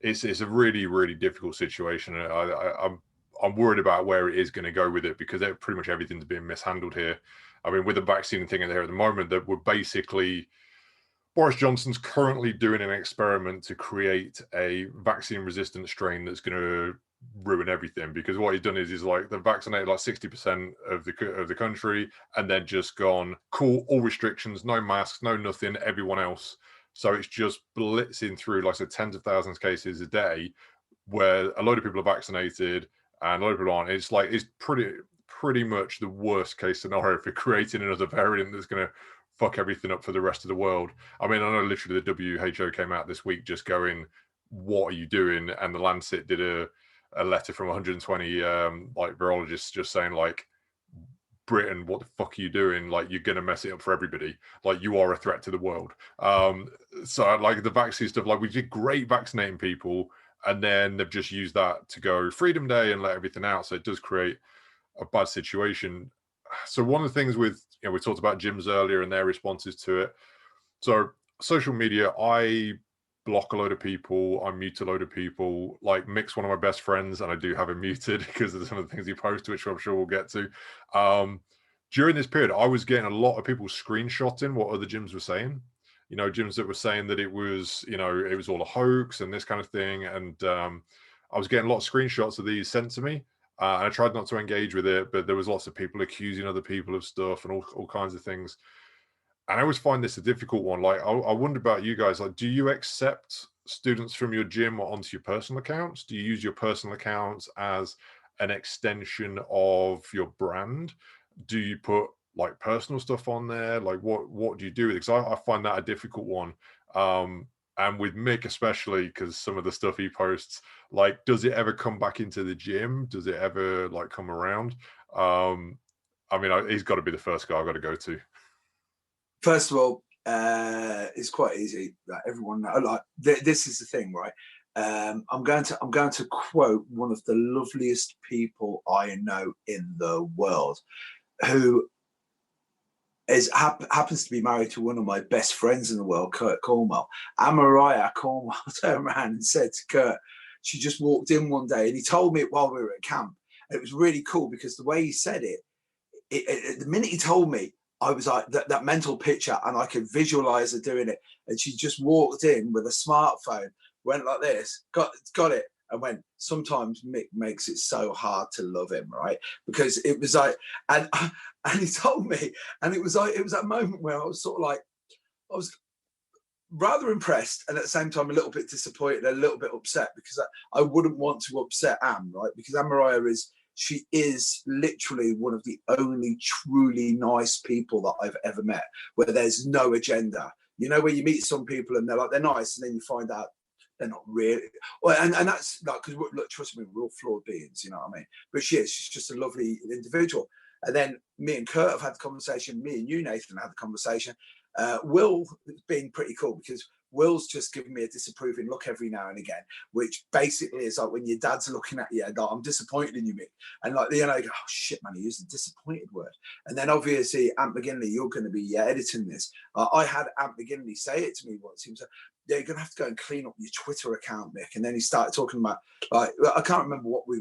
it's a really, really difficult situation. I'm worried about where it is going to go with it, because pretty much everything's being mishandled here. I mean, with the vaccine thing in there at the moment, that we're basically, Boris Johnson's currently doing an experiment to create a vaccine-resistant strain that's going to ruin everything, because what he's done is he's like, they've vaccinated like 60% of the country, and then just gone, cool, all restrictions, no masks, no nothing, everyone else. So it's just blitzing through, like I said, tens of thousands of cases a day, where a load of people are vaccinated and a lot of people aren't. It's like, it's pretty much the worst case scenario for creating another variant that's going to fuck everything up for the rest of the world. I mean, I know literally the WHO came out this week just going, what are you doing? And the Lancet did a letter from 120 like virologists just saying, like, Britain, what the fuck are you doing? Like, you're going to mess it up for everybody. Like, you are a threat to the world. So like the vaccine stuff, like, we did great vaccinating people, and then they've just used that to go Freedom Day and let everything out. So it does create a bad situation. So one of the things with, we talked about gyms earlier and their responses to it. So social media, I block a load of people, I mute a load of people. Like, Mick's one of my best friends, and I do have him muted because of some of the things he posts, which I'm sure we'll get to. During this period, I was getting a lot of people screenshotting what other gyms were saying. Gyms that were saying that it was all a hoax and this kind of thing. And I was getting a lot of screenshots of these sent to me. And I tried not to engage with it, but there was lots of people accusing other people of stuff and all kinds of things. And I always find this a difficult one. Like, I wonder about you guys. Like, do you accept students from your gym onto your personal accounts? Do you use your personal accounts as an extension of your brand? Do you put like personal stuff on there? Like, what do you do with it? Because I find that a difficult one. And with Mick especially, because some of the stuff he posts, like, does it ever come back into the gym? Does it ever like come around? I mean, he's got to be the first guy I've got to go to. First of all, it's quite easy. Like, everyone knows. Like, this is the thing, right? I'm going to quote one of the loveliest people I know in the world, who happens to be married to one of my best friends in the world, Kurt Cornwell. And Mariah Cornwell turned around and said to Kurt, she just walked in one day, and he told me it while we were at camp. And it was really cool because the way he said it, the minute he told me, I was like, that mental picture, and I could visualize her doing it. And she just walked in with a smartphone, went like this, got it, and went, sometimes Mick makes it so hard to love him, right? Because it was like, and he told me, and it was that moment where I was sort of like, I was rather impressed, and at the same time a little bit disappointed, a little bit upset, because I wouldn't want to upset Anne, right? Because Anne Mariah is she is literally one of the only truly nice people that I've ever met, where there's no agenda. You know, where you meet some people and they're nice, and then you find out they're not really. Well, and that's like, because look, trust me, we're all flawed beings, you know what I mean? But she's just a lovely individual. And then me and Kurt have had the conversation. Me and you, Nathan, had the conversation. Will has been pretty cool, because Will's just given me a disapproving look every now and again, which basically is like when your dad's looking at you, like, I'm disappointed in you, Mick. And like, you know, go, oh shit, man, he used a disappointed word. And then obviously, Ant McGinley, you're going to be editing this. I had Ant McGinley say it to me once. He was like, yeah, you're going to have to go and clean up your Twitter account, Mick. And then he started talking about, like, I can't remember what we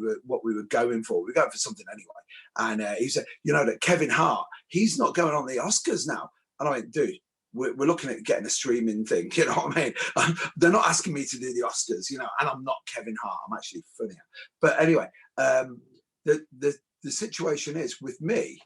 were going for. We were going for something anyway. And he said, you know, that Kevin Hart, he's not going on the Oscars now. And I went, dude, we're looking at getting a streaming thing, you know what I mean? They're not asking me to do the Oscars, you know, and I'm not Kevin Hart. I'm actually funnier. But anyway, the situation is, with me,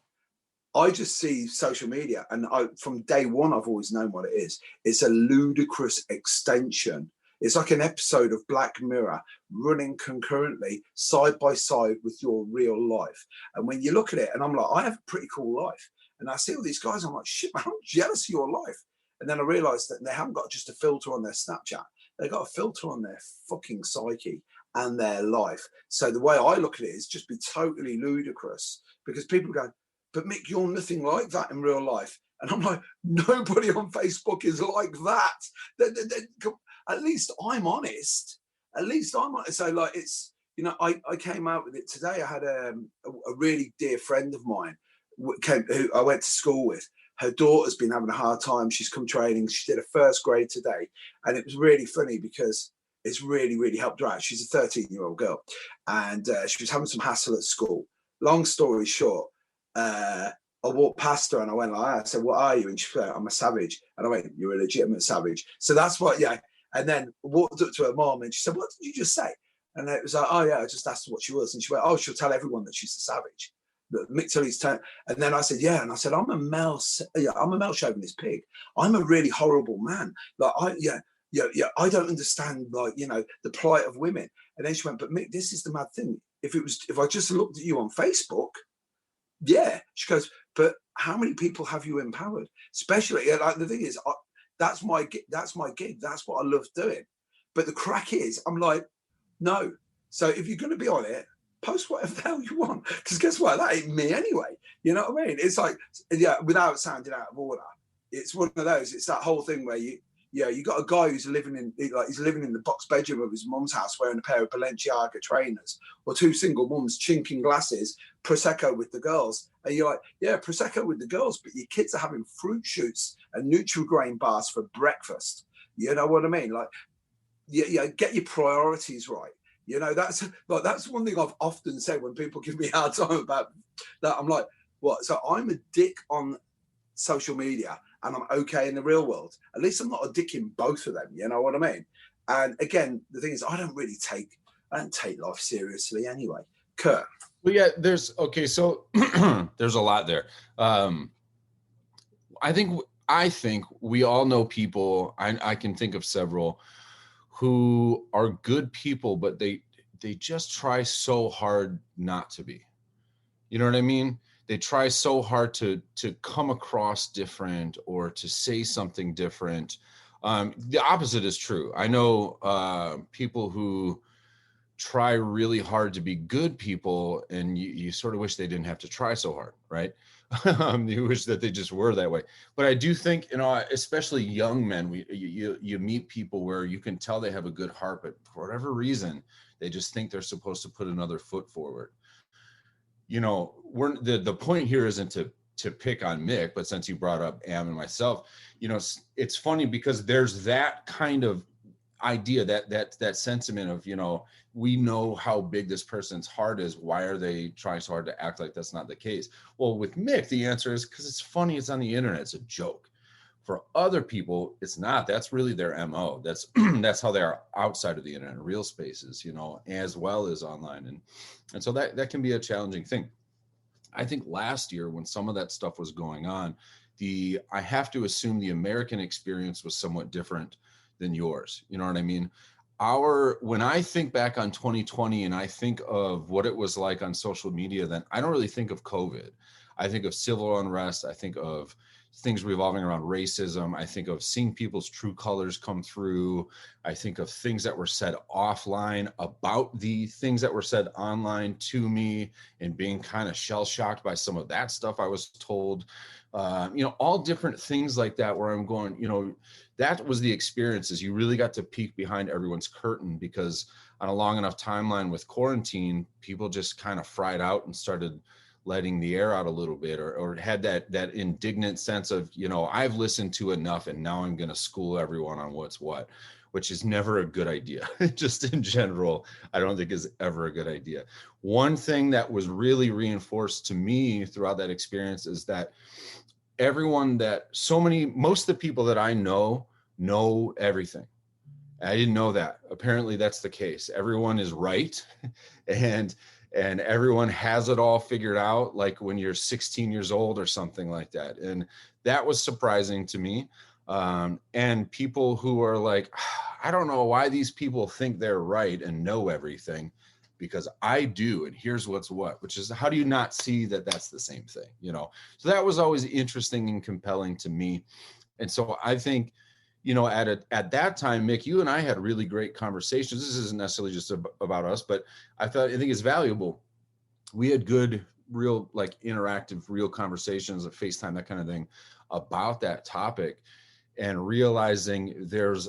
I just see social media, and from day one, I've always known what it is. It's a ludicrous extension. It's like an episode of Black Mirror running concurrently, side by side with your real life. And when you look at it, and I'm like, I have a pretty cool life. And I see all these guys, I'm like, shit, man, I'm jealous of your life. And then I realized that they haven't got just a filter on their Snapchat. They've got a filter on their fucking psyche and their life. So the way I look at it is just be totally ludicrous, because people go, but Mick, you're nothing like that in real life. And I'm like, nobody on Facebook is like that. At least I'm honest. So like, it's, you know, I came out with it today. I had a really dear friend of mine who I went to school with. Her daughter's been having a hard time. She's come training. She did her first grade today. And it was really funny because it's really, really helped her out. She's a 13-year-old girl. And she was having some hassle at school. Long story short, I walked past her and I went like, I said, what are you? And she said, I'm a savage. And I went, you're a legitimate savage. So that's what, yeah. And then walked up to her mom and she said, what did you just say? And it was like, oh yeah, I just asked her what she was. And she went, oh, she'll tell everyone that she's a savage. Mick Tully's turn. And then I said, yeah. And I said, I'm a male chauvinist pig. I'm a really horrible man. Like, I don't understand, like, you know, the plight of women. And then she went, but Mick, this is the mad thing. If I just looked at you on Facebook, yeah. She goes, but how many people have you empowered? Especially, like, the thing is, that's my gig. That's what I love doing. But the crack is, I'm like, no. So if you're going to be on it, post whatever the hell you want, because guess what, that ain't me anyway. You know what I mean? It's like, yeah, without sounding out of order, it's one of those. It's that whole thing where you got a guy who's living in the box bedroom of his mum's house wearing a pair of Balenciaga trainers, or two single mums chinking glasses, prosecco with the girls, and you're like, yeah, prosecco with the girls, but your kids are having fruit shoots and Nutri-Grain bars for breakfast. You know what I mean? Like, yeah, get your priorities right. You know, that's one thing I've often said when people give me a hard time about that. I'm like, what? So I'm a dick on social media and I'm okay in the real world. At least I'm not a dick in both of them. You know what I mean? And again, the thing is, I don't take life seriously anyway. Kurt. Well, yeah, there's a lot there. I think we all know people. I can think of several who are good people, but they just try so hard not to be. You know what I mean? They try so hard to come across different or to say something different. The opposite is true. I know people who try really hard to be good people, and you sort of wish they didn't have to try so hard, right? You wish that they just were that way. But I do think, you know, especially young men, you meet people where you can tell they have a good heart, but for whatever reason, they just think they're supposed to put another foot forward. You know, the point here isn't to pick on Mick, but since you brought up Am and myself, you know, it's funny because there's that kind of idea, that sentiment of, you know, we know how big this person's heart is. Why are they trying so hard to act like that's not the case? Well, with Mick, the answer is because it's funny. It's on the internet. It's a joke. For other people, it's not. That's really their MO. That's how they are outside of the internet, real spaces, you know, as well as online. And so that can be a challenging thing. I think last year when some of that stuff was going on, I have to assume the American experience was somewhat different than yours. You know what I mean? when I think back on 2020 and I think of what it was like on social media, then I don't really think of COVID. I think of civil unrest. I think of things revolving around racism. I think of seeing people's true colors come through. I think of things that were said offline about the things that were said online to me, and being kind of shell-shocked by some of that stuff I was told. All different things like that, where I'm going, that was the experiences. You really got to peek behind everyone's curtain, because on a long enough timeline with quarantine, people just kind of fried out and started letting the air out a little bit, or had that indignant sense of, I've listened to enough and now I'm going to school everyone on what's what, which is never a good idea. Just in general, I don't think is ever a good idea. One thing that was really reinforced to me throughout that experience is that most of the people that I know everything. I didn't know that. Apparently that's the case. Everyone is right. And everyone has it all figured out, like when you're 16 years old or something like that. And that was surprising to me. And people who are like, I don't know why these people think they're right and know everything, because I do. And here's what's what, which is, how do you not see that that's the same thing? So that was always interesting and compelling to me. And so I think, at that time, Mick, you and I had really great conversations. This isn't necessarily just about us, but I think it's valuable. We had good, real, like interactive, real conversations at FaceTime, that kind of thing, about that topic, and realizing there's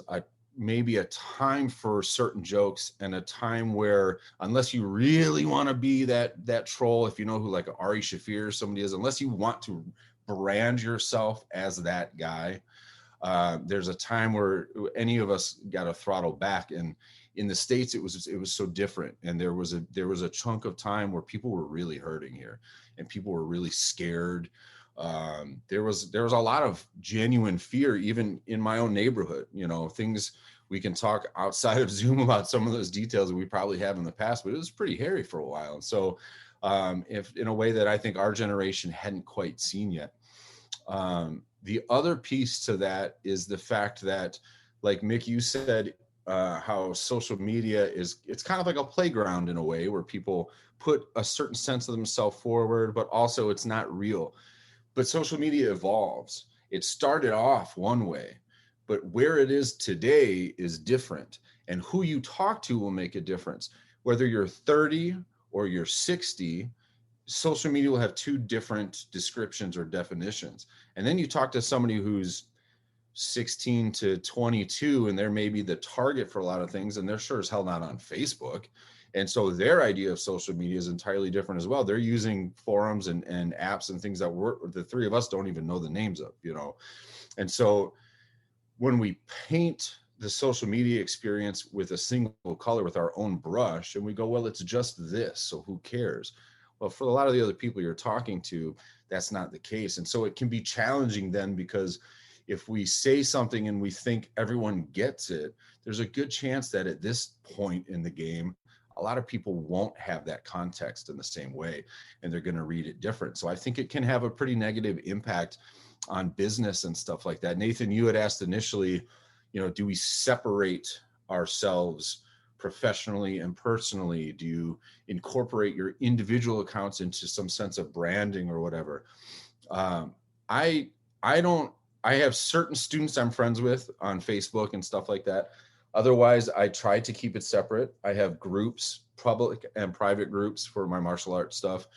maybe a time for certain jokes, and a time where, unless you really want to be that troll, if you know who like Ari Shaffir or somebody is, unless you want to brand yourself as that guy, there's a time where any of us got to throttle back. And in the States, it was so different. And there was a chunk of time where people were really hurting here, and people were really scared. There was a lot of genuine fear, even in my own neighborhood. Things we can talk outside of Zoom about, some of those details that we probably have in the past, but it was pretty hairy for a while. And so, if in a way that I think our generation hadn't quite seen yet. The other piece to that is the fact that, like Mick, you said, how social media it's kind of like a playground in a way, where people put a certain sense of themselves forward, but also it's not real. But social media evolves. It started off one way, but where it is today is different. And who you talk to will make a difference. Whether you're 30 or you're 60, social media will have two different descriptions or definitions. And then you talk to somebody who's 16 to 22, and they're maybe the target for a lot of things, and they're sure as hell not on Facebook. And so their idea of social media is entirely different as well. They're using forums and apps and things that the three of us don't even know the names of, And so when we paint the social media experience with a single color, with our own brush, and we go, well, it's just this, so who cares? Well, for a lot of the other people you're talking to, that's not the case. And so it can be challenging then, because if we say something and we think everyone gets it, there's a good chance that at this point in the game, a lot of people won't have that context in the same way, and they're going to read it different. So I think it can have a pretty negative impact on business and stuff like that. Nathan, you had asked initially, do we separate ourselves professionally and personally? Do you incorporate your individual accounts into some sense of branding or whatever? I have certain students I'm friends with on Facebook and stuff like that. Otherwise, I try to keep it separate. I have groups, public and private groups, for my martial arts stuff.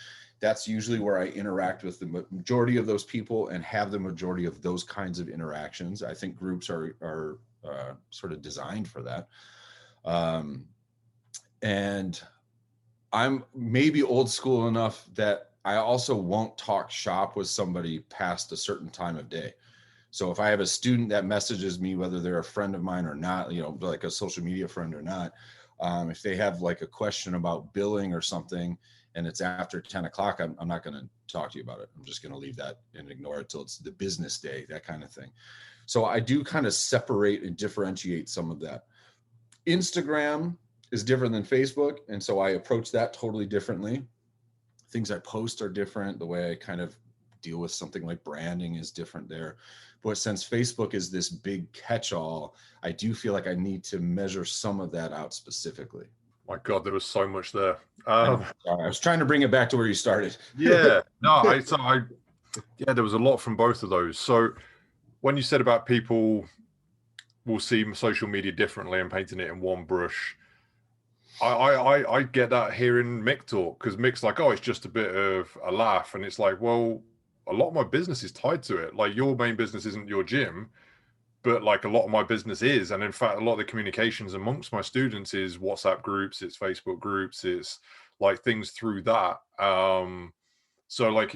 That's usually where I interact with the majority of those people and have the majority of those kinds of interactions. I think groups are sort of designed for that. And I'm maybe old school enough that I also won't talk shop with somebody past a certain time of day. So if I have a student that messages me, whether they're a friend of mine or not, like a social media friend or not, if they have like a question about billing or something, and it's after 10 o'clock, I'm not going to talk to you about it. I'm just going to leave that and ignore it till it's the business day, that kind of thing. So I do kind of separate and differentiate some of that. Instagram is different than Facebook, and so I approach that totally differently. Things I post are different. The way I kind of deal with something like branding is different there. But since Facebook is this big catch-all, I do feel like I need to measure some of that out specifically. My God, there was so much there. I was trying to bring it back to where you started. Yeah, no, yeah, there was a lot from both of those. So when you said about people will see social media differently and painting it in one brush, I get that hearing Mick talk, because Mick's like, oh, it's just a bit of a laugh. And it's like, well, a lot of my business is tied to it. Like, your main business isn't your gym, but like a lot of my business is. And in fact, a lot of the communications amongst my students is WhatsApp groups, it's Facebook groups, it's like things through that. So like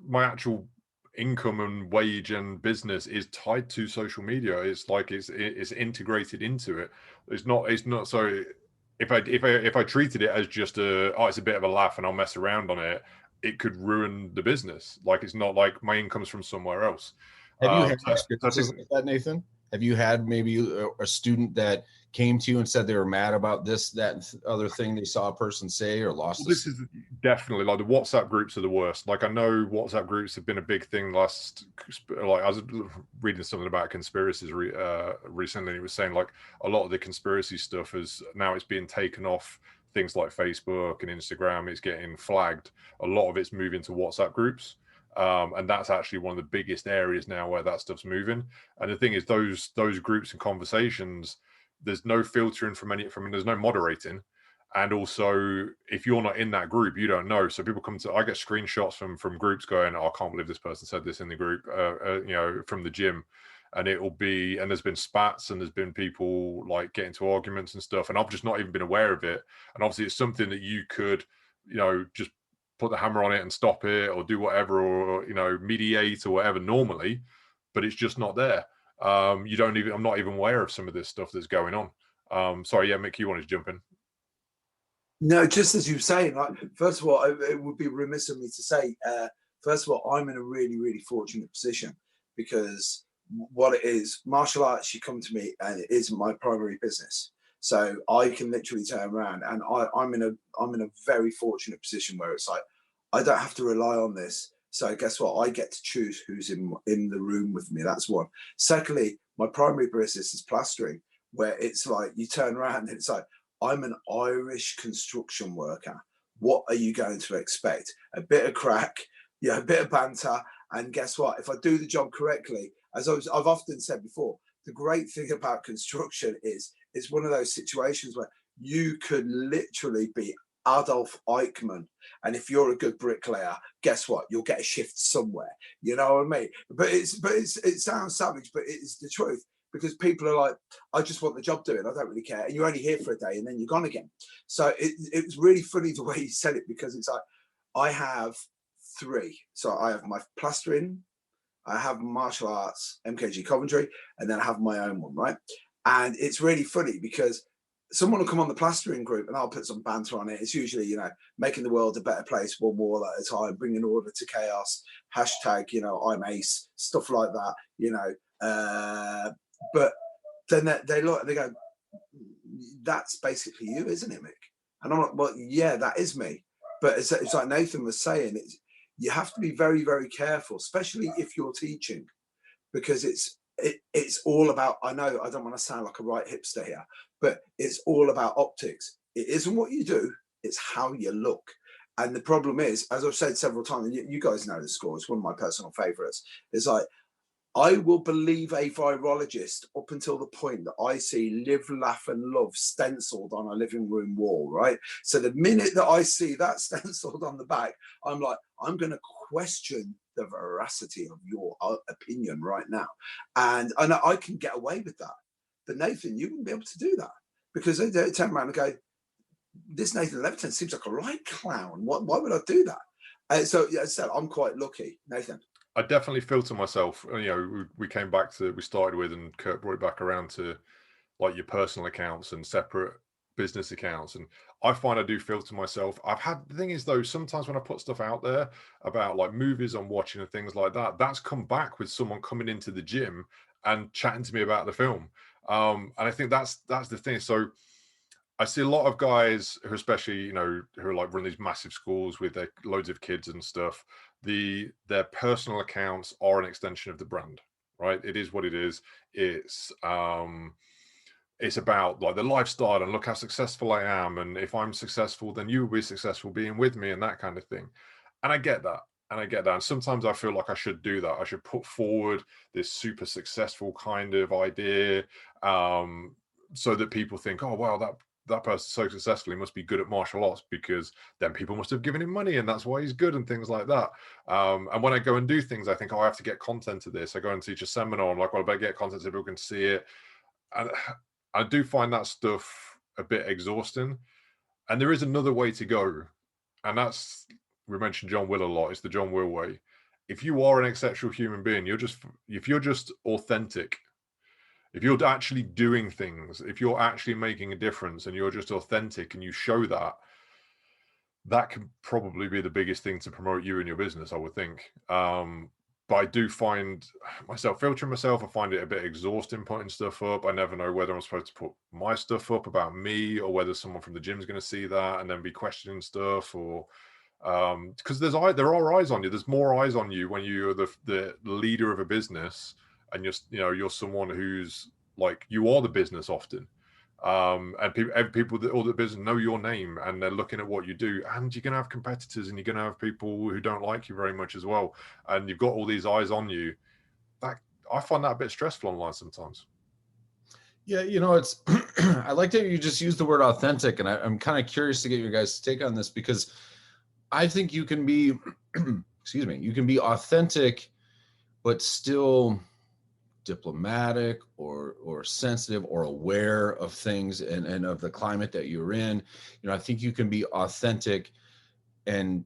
my actual income and wage and business is tied to social media. It's like it's integrated into it. It's not so if I treated it as just it's a bit of a laugh and I'll mess around on it, it could ruin the business. Like, it's not like my income's from somewhere else. Have you had experiences like that, Nathan? Have you had maybe a student that came to you and said they were mad about this, that, and other thing they saw a person say or lost? Well, this is definitely, like, the WhatsApp groups are the worst. Like, I know WhatsApp groups have been a big thing like, I was reading something about conspiracies recently, and it was saying like a lot of the conspiracy stuff is now it's being taken off things like Facebook and Instagram. It's getting flagged. A lot of it's moving to WhatsApp groups. And that's actually one of the biggest areas now where that stuff's moving. And the thing is, those groups and conversations, there's no filtering there's no moderating. And also, if you're not in that group, you don't know. So people I get screenshots from groups going, oh, I can't believe this person said this in the group, from the gym. And and there's been spats and there's been people like getting into arguments and stuff. And I've just not even been aware of it. And obviously it's something that you could, just put the hammer on it and stop it, or do whatever, or mediate or whatever normally, but it's just not there. I'm not even aware of some of this stuff that's going on. Sorry, yeah, Mick, you wanted to jump in? No, just as you were saying, like, first of all, it would be remiss of me to say, first of all, I'm in a really, really fortunate position, because what it is, martial arts, you come to me and it isn't my primary business. So I can literally turn around, and I'm in a very fortunate position where it's like, I don't have to rely on this. So guess what? I get to choose who's in the room with me. That's one. Secondly, my primary business is plastering, where it's like you turn around and it's like, I'm an Irish construction worker. What are you going to expect? A bit of crack, a bit of banter. And guess what? If I do the job correctly, as I've often said before, the great thing about construction is it's one of those situations where you could literally be Adolf Eichmann, and if you're a good bricklayer, guess what? You'll get a shift somewhere. You know what I mean? But it sounds savage, but it's the truth, because people are like, I just want the job doing. I don't really care. And you're only here for a day, and then you're gone again. So it was really funny the way you said it, because it's like, I have three. So I have my plastering, I have martial arts, MKG Coventry, and then I have my own one, right? And it's really funny because someone will come on the plastering group and I'll put some banter on it. It's usually, making the world a better place, one wall at a time, bringing order to chaos, hashtag, I'm ace, stuff like that, but then they look, they go, that's basically you, isn't it, Mick? And I'm like, well, yeah, that is me. But it's like Nathan was saying, you have to be very, very careful, especially if you're teaching, because it's all about, I know I don't want to sound like a right hipster here, but it's all about optics. It isn't what you do, it's how you look. And the problem is, as I've said several times, and you guys know the score, it's one of my personal favorites, is like, I will believe a virologist up until the point that I see live, laugh and love stenciled on a living room wall, right? So the minute that I see that stenciled on the back, I'm like, I'm going to question the veracity of your opinion right now. And I know I can get away with that. But Nathan, you wouldn't be able to do that, because they turn around and go, this NathanLeverton seems like a right clown. Why would I do that? So as I said, I'm quite lucky, Nathan. I definitely filter myself. We came back to, we started with, and Kurt brought it back around to like your personal accounts and separate business accounts. And I find I do filter myself. The thing is though, sometimes when I put stuff out there about like movies I'm watching and things like that, that's come back with someone coming into the gym and chatting to me about the film. And I think that's the thing. So I see a lot of guys who, especially, who are like run these massive schools with their loads of kids and stuff. their personal accounts are an extension of the brand, right? It is what it is. It's about like the lifestyle and look how successful I am, and if I'm successful, then you will be successful being with me, and that kind of thing. And I get that. And sometimes I feel like I should do that. I should put forward this super successful kind of idea, so that people think, oh, wow, that person's so successful, he must be good at martial arts, because then people must have given him money and that's why he's good, and things like that. And when I go and do things, I think, oh, I have to get content to this. I go and teach a seminar, I'm like, well, I better get content so people can see it. And I do find that stuff a bit exhausting. And there is another way to go, and that's, we mentioned John Will a lot. It's the John Will way. If you are an exceptional human being, if you're just authentic, if you're actually doing things, if you're actually making a difference and you're just authentic and you show that, that can probably be the biggest thing to promote you in your business, I would think. But I do find myself filtering myself. I find it a bit exhausting putting stuff up. I never know whether I'm supposed to put my stuff up about me or whether someone from the gym is going to see that and then be questioning stuff, or because there are eyes on you. There's more eyes on you when you're the leader of a business, and you're someone who's like, you are the business often, and people that all the business know your name and they're looking at what you do, and you're gonna have competitors and you're gonna have people who don't like you very much as well, and you've got all these eyes on you. That, I find that a bit stressful online sometimes. Yeah, it's I like that you just use the word authentic, and I'm kind of curious to get your guys' take on this, because I think you can be excuse me, you can be authentic but still diplomatic or sensitive or aware of things and of the climate that you're in. I think you can be authentic, and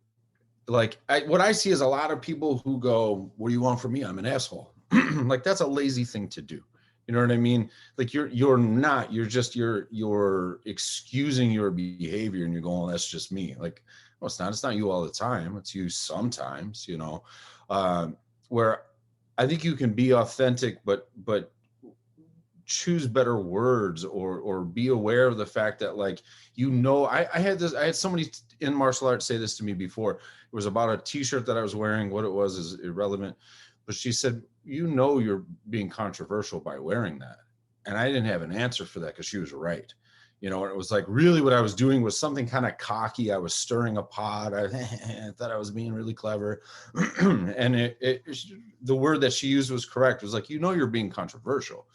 like what I see is a lot of people who go, what do you want from me? I'm an asshole. Like, that's a lazy thing to do. You know what I mean? Like, you're excusing your behavior, and you're going, well, that's just me. Like, well, it's not you all the time. It's you sometimes, where I think you can be authentic, but choose better words, or be aware of the fact that, like, I had somebody in martial arts say this to me before. It was about a t-shirt that I was wearing. What it was is irrelevant, but she said, you're being controversial by wearing that. And I didn't have an answer for that, because she was right. And it was like, really what I was doing was something kind of cocky. I was stirring a pot. I thought I was being really clever. And the word that she used was correct. It was like, you're being controversial.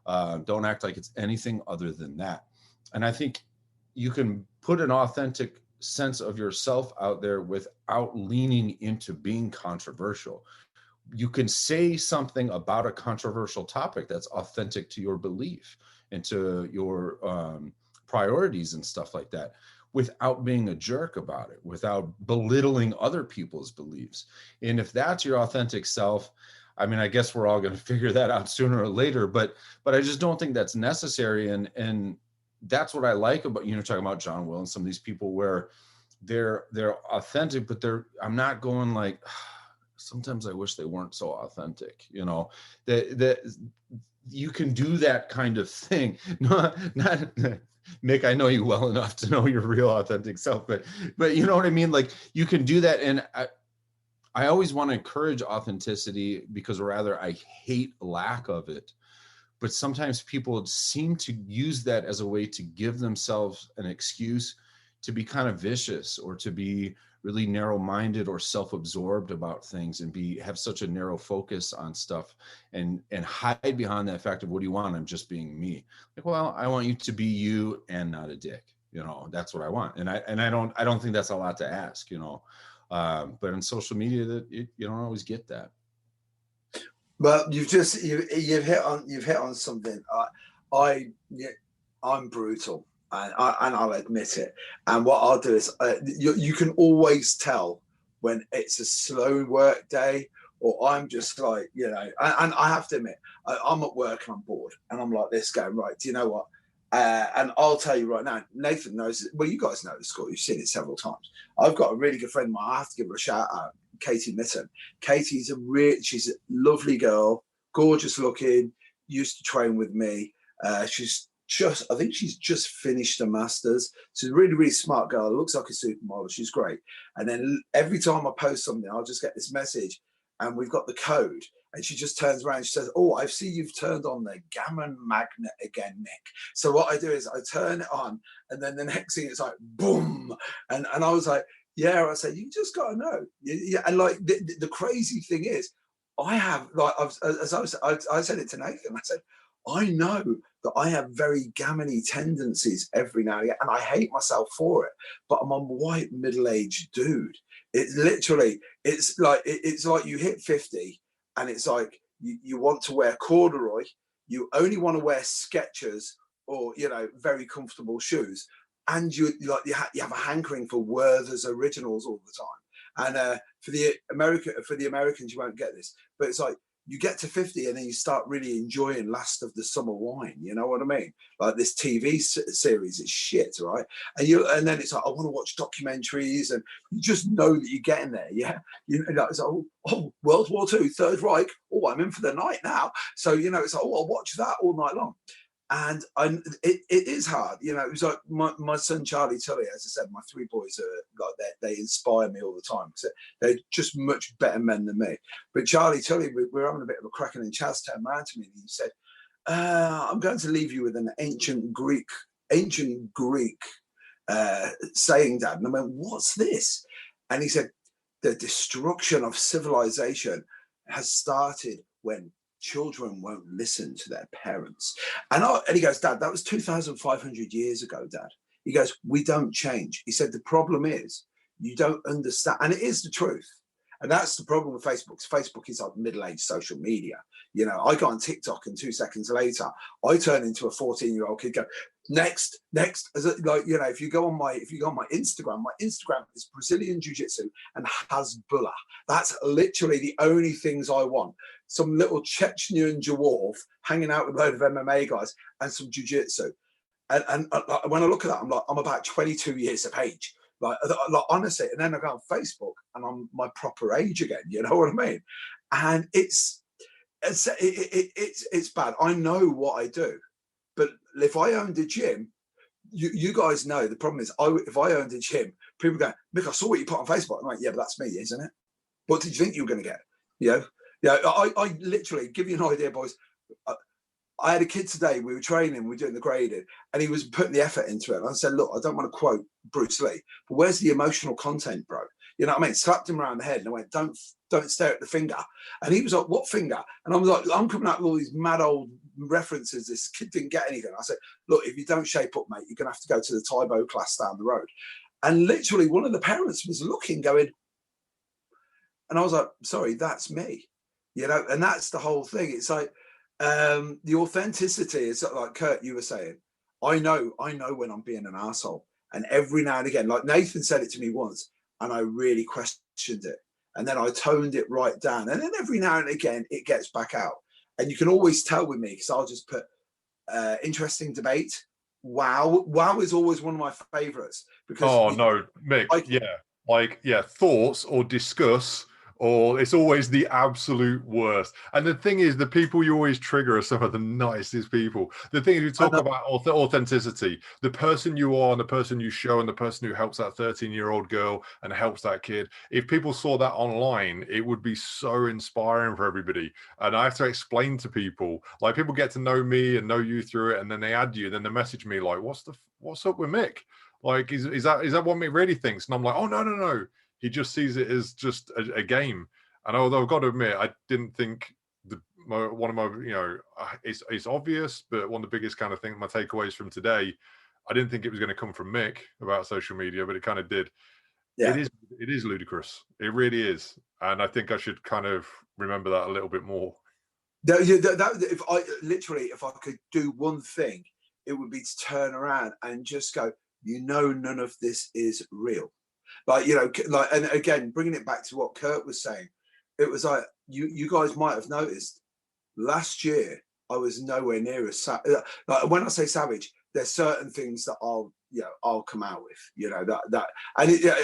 Don't act like it's anything other than that. And I think you can put an authentic sense of yourself out there without leaning into being controversial. You can say something about a controversial topic that's authentic to your belief and to your priorities and stuff like that, without being a jerk about it, without belittling other people's beliefs. And if that's your authentic self, I mean, I guess we're all going to figure that out sooner or later, but I just don't think that's necessary. And that's what I like about, talking about John Will and some of these people, where they're authentic, but I'm not going like, sometimes I wish they weren't so authentic, that you can do that kind of thing. Not Mick, I know you well enough to know your real authentic self, but you know what I mean? Like, you can do that. And I always want to encourage authenticity, because rather I hate lack of it. But sometimes people seem to use that as a way to give themselves an excuse to be kind of vicious, or to be really narrow-minded or self-absorbed about things, and have such a narrow focus on stuff, and hide behind that fact of, what do you want? I'm just being me. Like, well, I want you to be you and not a dick. That's what I want. And I don't think that's a lot to ask, but in social media, that you don't always get that. But you've hit on something. I'm brutal. And I'll admit it. And what I'll do is, you can always tell when it's a slow work day, or I'm just like, and I have to admit, I'm at work and I'm bored, and I'm like this, going, right, do you know what? And I'll tell you right now, Nathan knows, well, you guys know the score, you've seen it several times. I've got a really good friend of mine, I have to give her a shout out, Katie Mitten. Katie's she's a lovely girl, gorgeous looking, used to train with me. She's I think she's just finished a master's. She's a really, really smart girl. Looks like a supermodel. She's great. And then every time I post something, I'll just get this message, and we've got the code. And she just turns around and she says, "Oh, I see you've turned on the gammon magnet again, Mick." So what I do is I turn it on, and then the next thing it's like, boom. And I was like, yeah, I said, you just got to know. Yeah. And like the crazy thing is, I have, like, I said it to Nathan, I said, I know that I have very gammony tendencies every now and again, and I hate myself for it, but I'm a white middle-aged dude. It's literally, it's like you hit 50, and it's like you want to wear corduroy, you only want to wear Skechers or, you know, very comfortable shoes, and you have a hankering for Werther's Originals all the time. And for the Americans, you won't get this, but it's like you get to 50 and then you start really enjoying Last of the Summer Wine. You know what I mean? Like this TV series is shit, right? And then it's like, I want to watch documentaries, and you just know that you're getting there. Yeah, you know, it's like, oh, World War II, Third Reich. Oh, I'm in for the night now. So you know, it's like, oh, I'll watch that all night long. And it is hard, you know. It was like my son Tully, as I said, my three boys are like they inspire me all the time because they're just much better men than me. But Tully, we were having a bit of a crack, and then Chaz turned around to me and he said, "I'm going to leave you with an ancient Greek saying, Dad." And I went, "What's this?" And he said, "The destruction of civilization has started when children won't listen to their parents." And he goes, "Dad, that was 2,500 years ago, Dad." He goes, "We don't change." He said, "The problem is you don't understand." And it is the truth. And that's the problem with Facebook. Facebook is like middle-aged social media. You know, I go on TikTok and 2 seconds later, I turn into a 14-year-old kid, go, next. As like, you know, if you go on my Instagram is Brazilian Jiu-Jitsu and Hasbullah. That's literally the only things I want. Some little Chechnyan dwarf hanging out with a load of MMA guys and some Jiu-Jitsu. And when I look at that, I'm like, I'm about 22 years of age. Like honestly, and then I go on Facebook and I'm my proper age again. You know what I mean? And it's bad. I know what I do, but if I owned a gym, you guys know the problem is, if I owned a gym, people go, "Mick, I saw what you put on Facebook." I'm like, "Yeah, but that's me, isn't it? What did you think you were going to get?" You know? Yeah. I literally give you an idea, boys. I had a kid today, we were training, we were doing the grading, and he was putting the effort into it. And I said, "Look, I don't want to quote Bruce Lee, but where's the emotional content, bro?" You know what I mean? Slapped him around the head and I went, don't stare at the finger. And he was like, "What finger?" And I was like, I'm coming out with all these mad old references. This kid didn't get anything. I said, "Look, if you don't shape up, mate, you're going to have to go to the Taibo class down the road." And literally one of the parents was looking, going, and I was like, "Sorry, that's me." You know, and that's the whole thing. It's like, the authenticity is like Kurt, you were saying, I know when I'm being an asshole, and every now and again, like Nathan said it to me once, and I really questioned it, and then I toned it right down, and then every now and again it gets back out, and you can always tell with me because I'll just put interesting debate. Wow is always one of my favorites because no, Mick, thoughts or discuss. Or it's always the absolute worst. And the thing is, the people you always trigger are some of the nicest people. The thing is, you talk about authenticity. The person you are and the person you show and the person who helps that 13-year-old girl and helps that kid. If people saw that online, it would be so inspiring for everybody. And I have to explain to people, like people get to know me and know you through it, and then they add you, then they message me like, what's up with Mick? Like, is that what Mick really thinks? And I'm like, oh, no. He just sees it as just a game. And although I've got to admit, I didn't think one of my, you know, it's obvious, but one of the biggest kind of thing, my takeaways from today, I didn't think it was going to come from Mick about social media, but it kind of did. Yeah. It is ludicrous. It really is. And I think I should kind of remember that a little bit more. If I could do one thing, it would be to turn around and just go, you know, none of this is real. Like, you know, like, and again, bringing it back to what Kurt was saying, it was like, you guys might have noticed last year, I was nowhere near as like when I say savage, there's certain things that I'll come out with, you know, and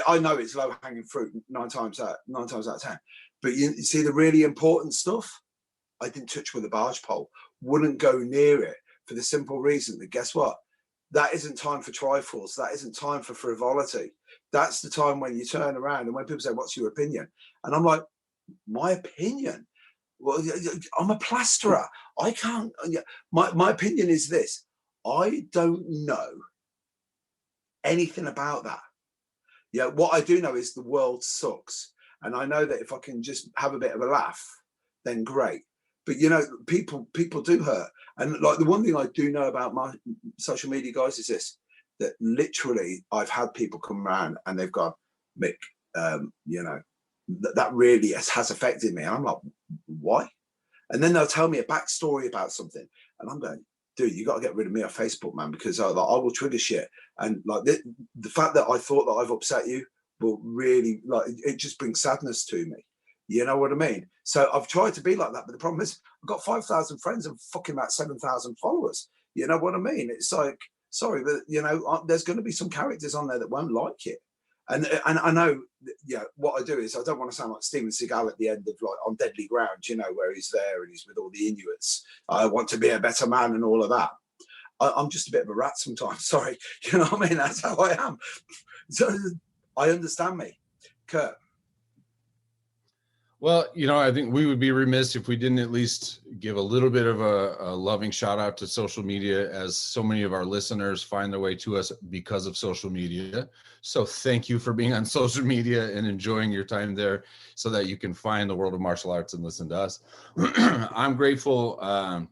I know it's low hanging fruit 9 times out of 10, but you see the really important stuff, I didn't touch with a barge pole, wouldn't go near it for the simple reason that, guess what? That isn't time for trifles. That isn't time for frivolity. That's the time when you turn around and when people say, what's your opinion? And I'm like, my opinion? Well, I'm a plasterer. I can't. My opinion is this. I don't know anything about that. Yeah, what I do know is the world sucks. And I know that if I can just have a bit of a laugh, then great. But, you know, people do hurt. And like the one thing I do know about my social media guys is this, that literally I've had people come around and they've gone, Mick, you know, that really has affected me. And I'm like, why? And then they'll tell me a backstory about something. And I'm going, dude, you got to get rid of me on Facebook, man, because I will trigger shit. And like the fact that I thought that I've upset you will really, like, it just brings sadness to me. You know what I mean? So I've tried to be like that. But the problem is I've got 5,000 friends and fucking about 7,000 followers. You know what I mean? It's like, sorry, but, you know, there's going to be some characters on there that won't like it. And I know, yeah, what I do is I don't want to sound like Steven Seagal at the end of like On Deadly Ground, you know, where he's there and he's with all the Inuits. I want to be a better man and all of that. I'm just a bit of a rat sometimes. Sorry. You know what I mean? That's how I am. So I understand me. Kurt. Well, you know, I think we would be remiss if we didn't at least give a little bit of a loving shout out to social media, as so many of our listeners find their way to us because of social media. So thank you for being on social media and enjoying your time there so that you can find the world of martial arts and listen to us. I'm grateful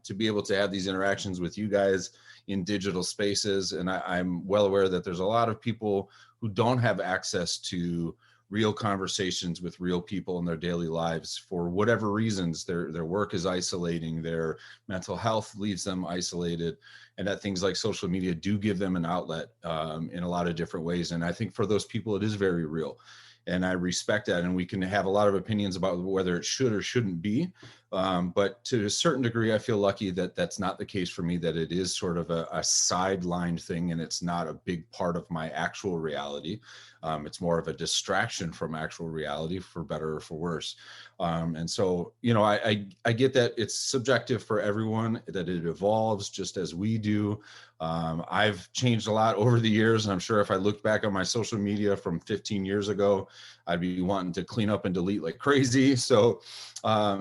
to be able to have these interactions with you guys in digital spaces. And I'm well aware that there's a lot of people who don't have access to real conversations with real people in their daily lives for whatever reasons. Their work is isolating, their mental health leaves them isolated, and that things like social media do give them an outlet in a lot of different ways. And I think for those people, it is very real. And I respect that. And we can have a lot of opinions about whether it should or shouldn't be. But to a certain degree, I feel lucky that that's not the case for me, that it is sort of a sidelined thing and it's not a big part of my actual reality. It's more of a distraction from actual reality, for better or for worse. And so, you know, I get that it's subjective for everyone, that it evolves just as we do. I've changed a lot over the years. And I'm sure if I looked back on my social media from 15 years ago, I'd be wanting to clean up and delete like crazy. So,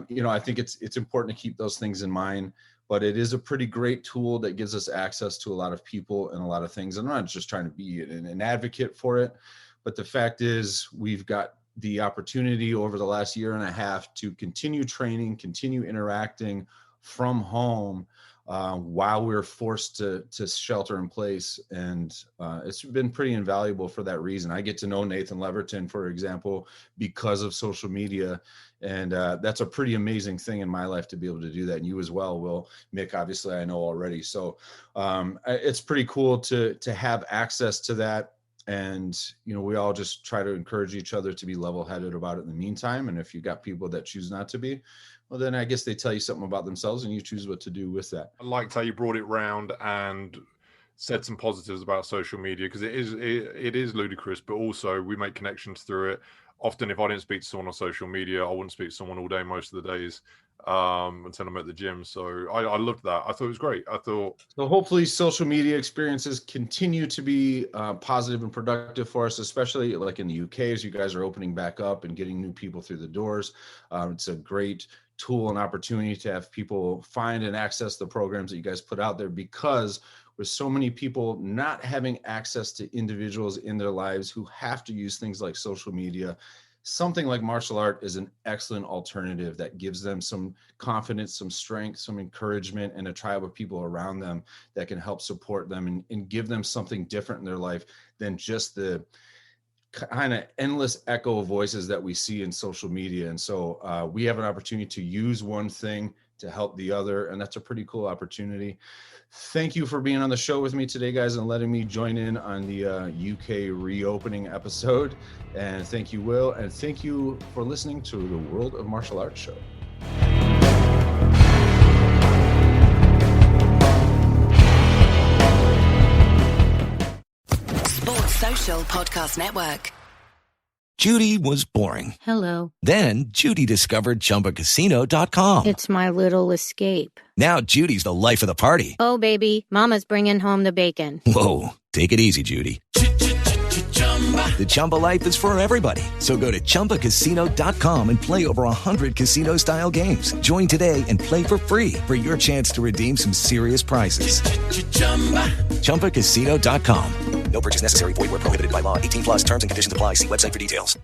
you know, I think it's important to keep those things in mind, but it is a pretty great tool that gives us access to a lot of people and a lot of things. I'm not just trying to be an advocate for it, but the fact is we've got the opportunity over the last year and a half to continue training, continue interacting from home while we're forced to shelter in place. And it's been pretty invaluable for that reason. I get to know NathanLeverton, for example, because of social media. And that's a pretty amazing thing in my life to be able to do that. And you as well, Will. Mick, obviously, I know already. So it's pretty cool to have access to that. And, you know, we all just try to encourage each other to be level-headed about it in the meantime. And if you've got people that choose not to be, well, then I guess they tell you something about themselves and you choose what to do with that. I liked how you brought it round and said some positives about social media, because it is ludicrous, but also we make connections through it. Often, if I didn't speak to someone on social media, I wouldn't speak to someone all day most of the days until I'm at the gym. So I loved that. I thought it was great. So hopefully social media experiences continue to be positive and productive for us, especially like in the UK, as you guys are opening back up and getting new people through the doors. It's a great tool and opportunity to have people find and access the programs that you guys put out there, because with so many people not having access to individuals in their lives who have to use things like social media, something like martial art is an excellent alternative that gives them some confidence, some strength, some encouragement, and a tribe of people around them that can help support them and give them something different in their life than just the kind of endless echo of voices that we see in social media. And so we have an opportunity to use one thing to help the other, and that's a pretty cool opportunity. Thank you for being on the show with me today, guys, and letting me join in on the UK reopening episode. And thank you, Will, and thank you for listening to the World of Martial Arts show. Sports Social Podcast Network. Judy was boring. Hello. Then Judy discovered ChumbaCasino.com. It's my little escape. Now Judy's the life of the party. Oh, baby, mama's bringing home the bacon. Whoa, take it easy, Judy. The Chumba life is for everybody. So go to ChumbaCasino.com and play over 100 casino-style games. Join today and play for free for your chance to redeem some serious prizes. ChumbaCasino.com. No purchase necessary. Void where prohibited by law. 18+ terms and conditions apply. See website for details.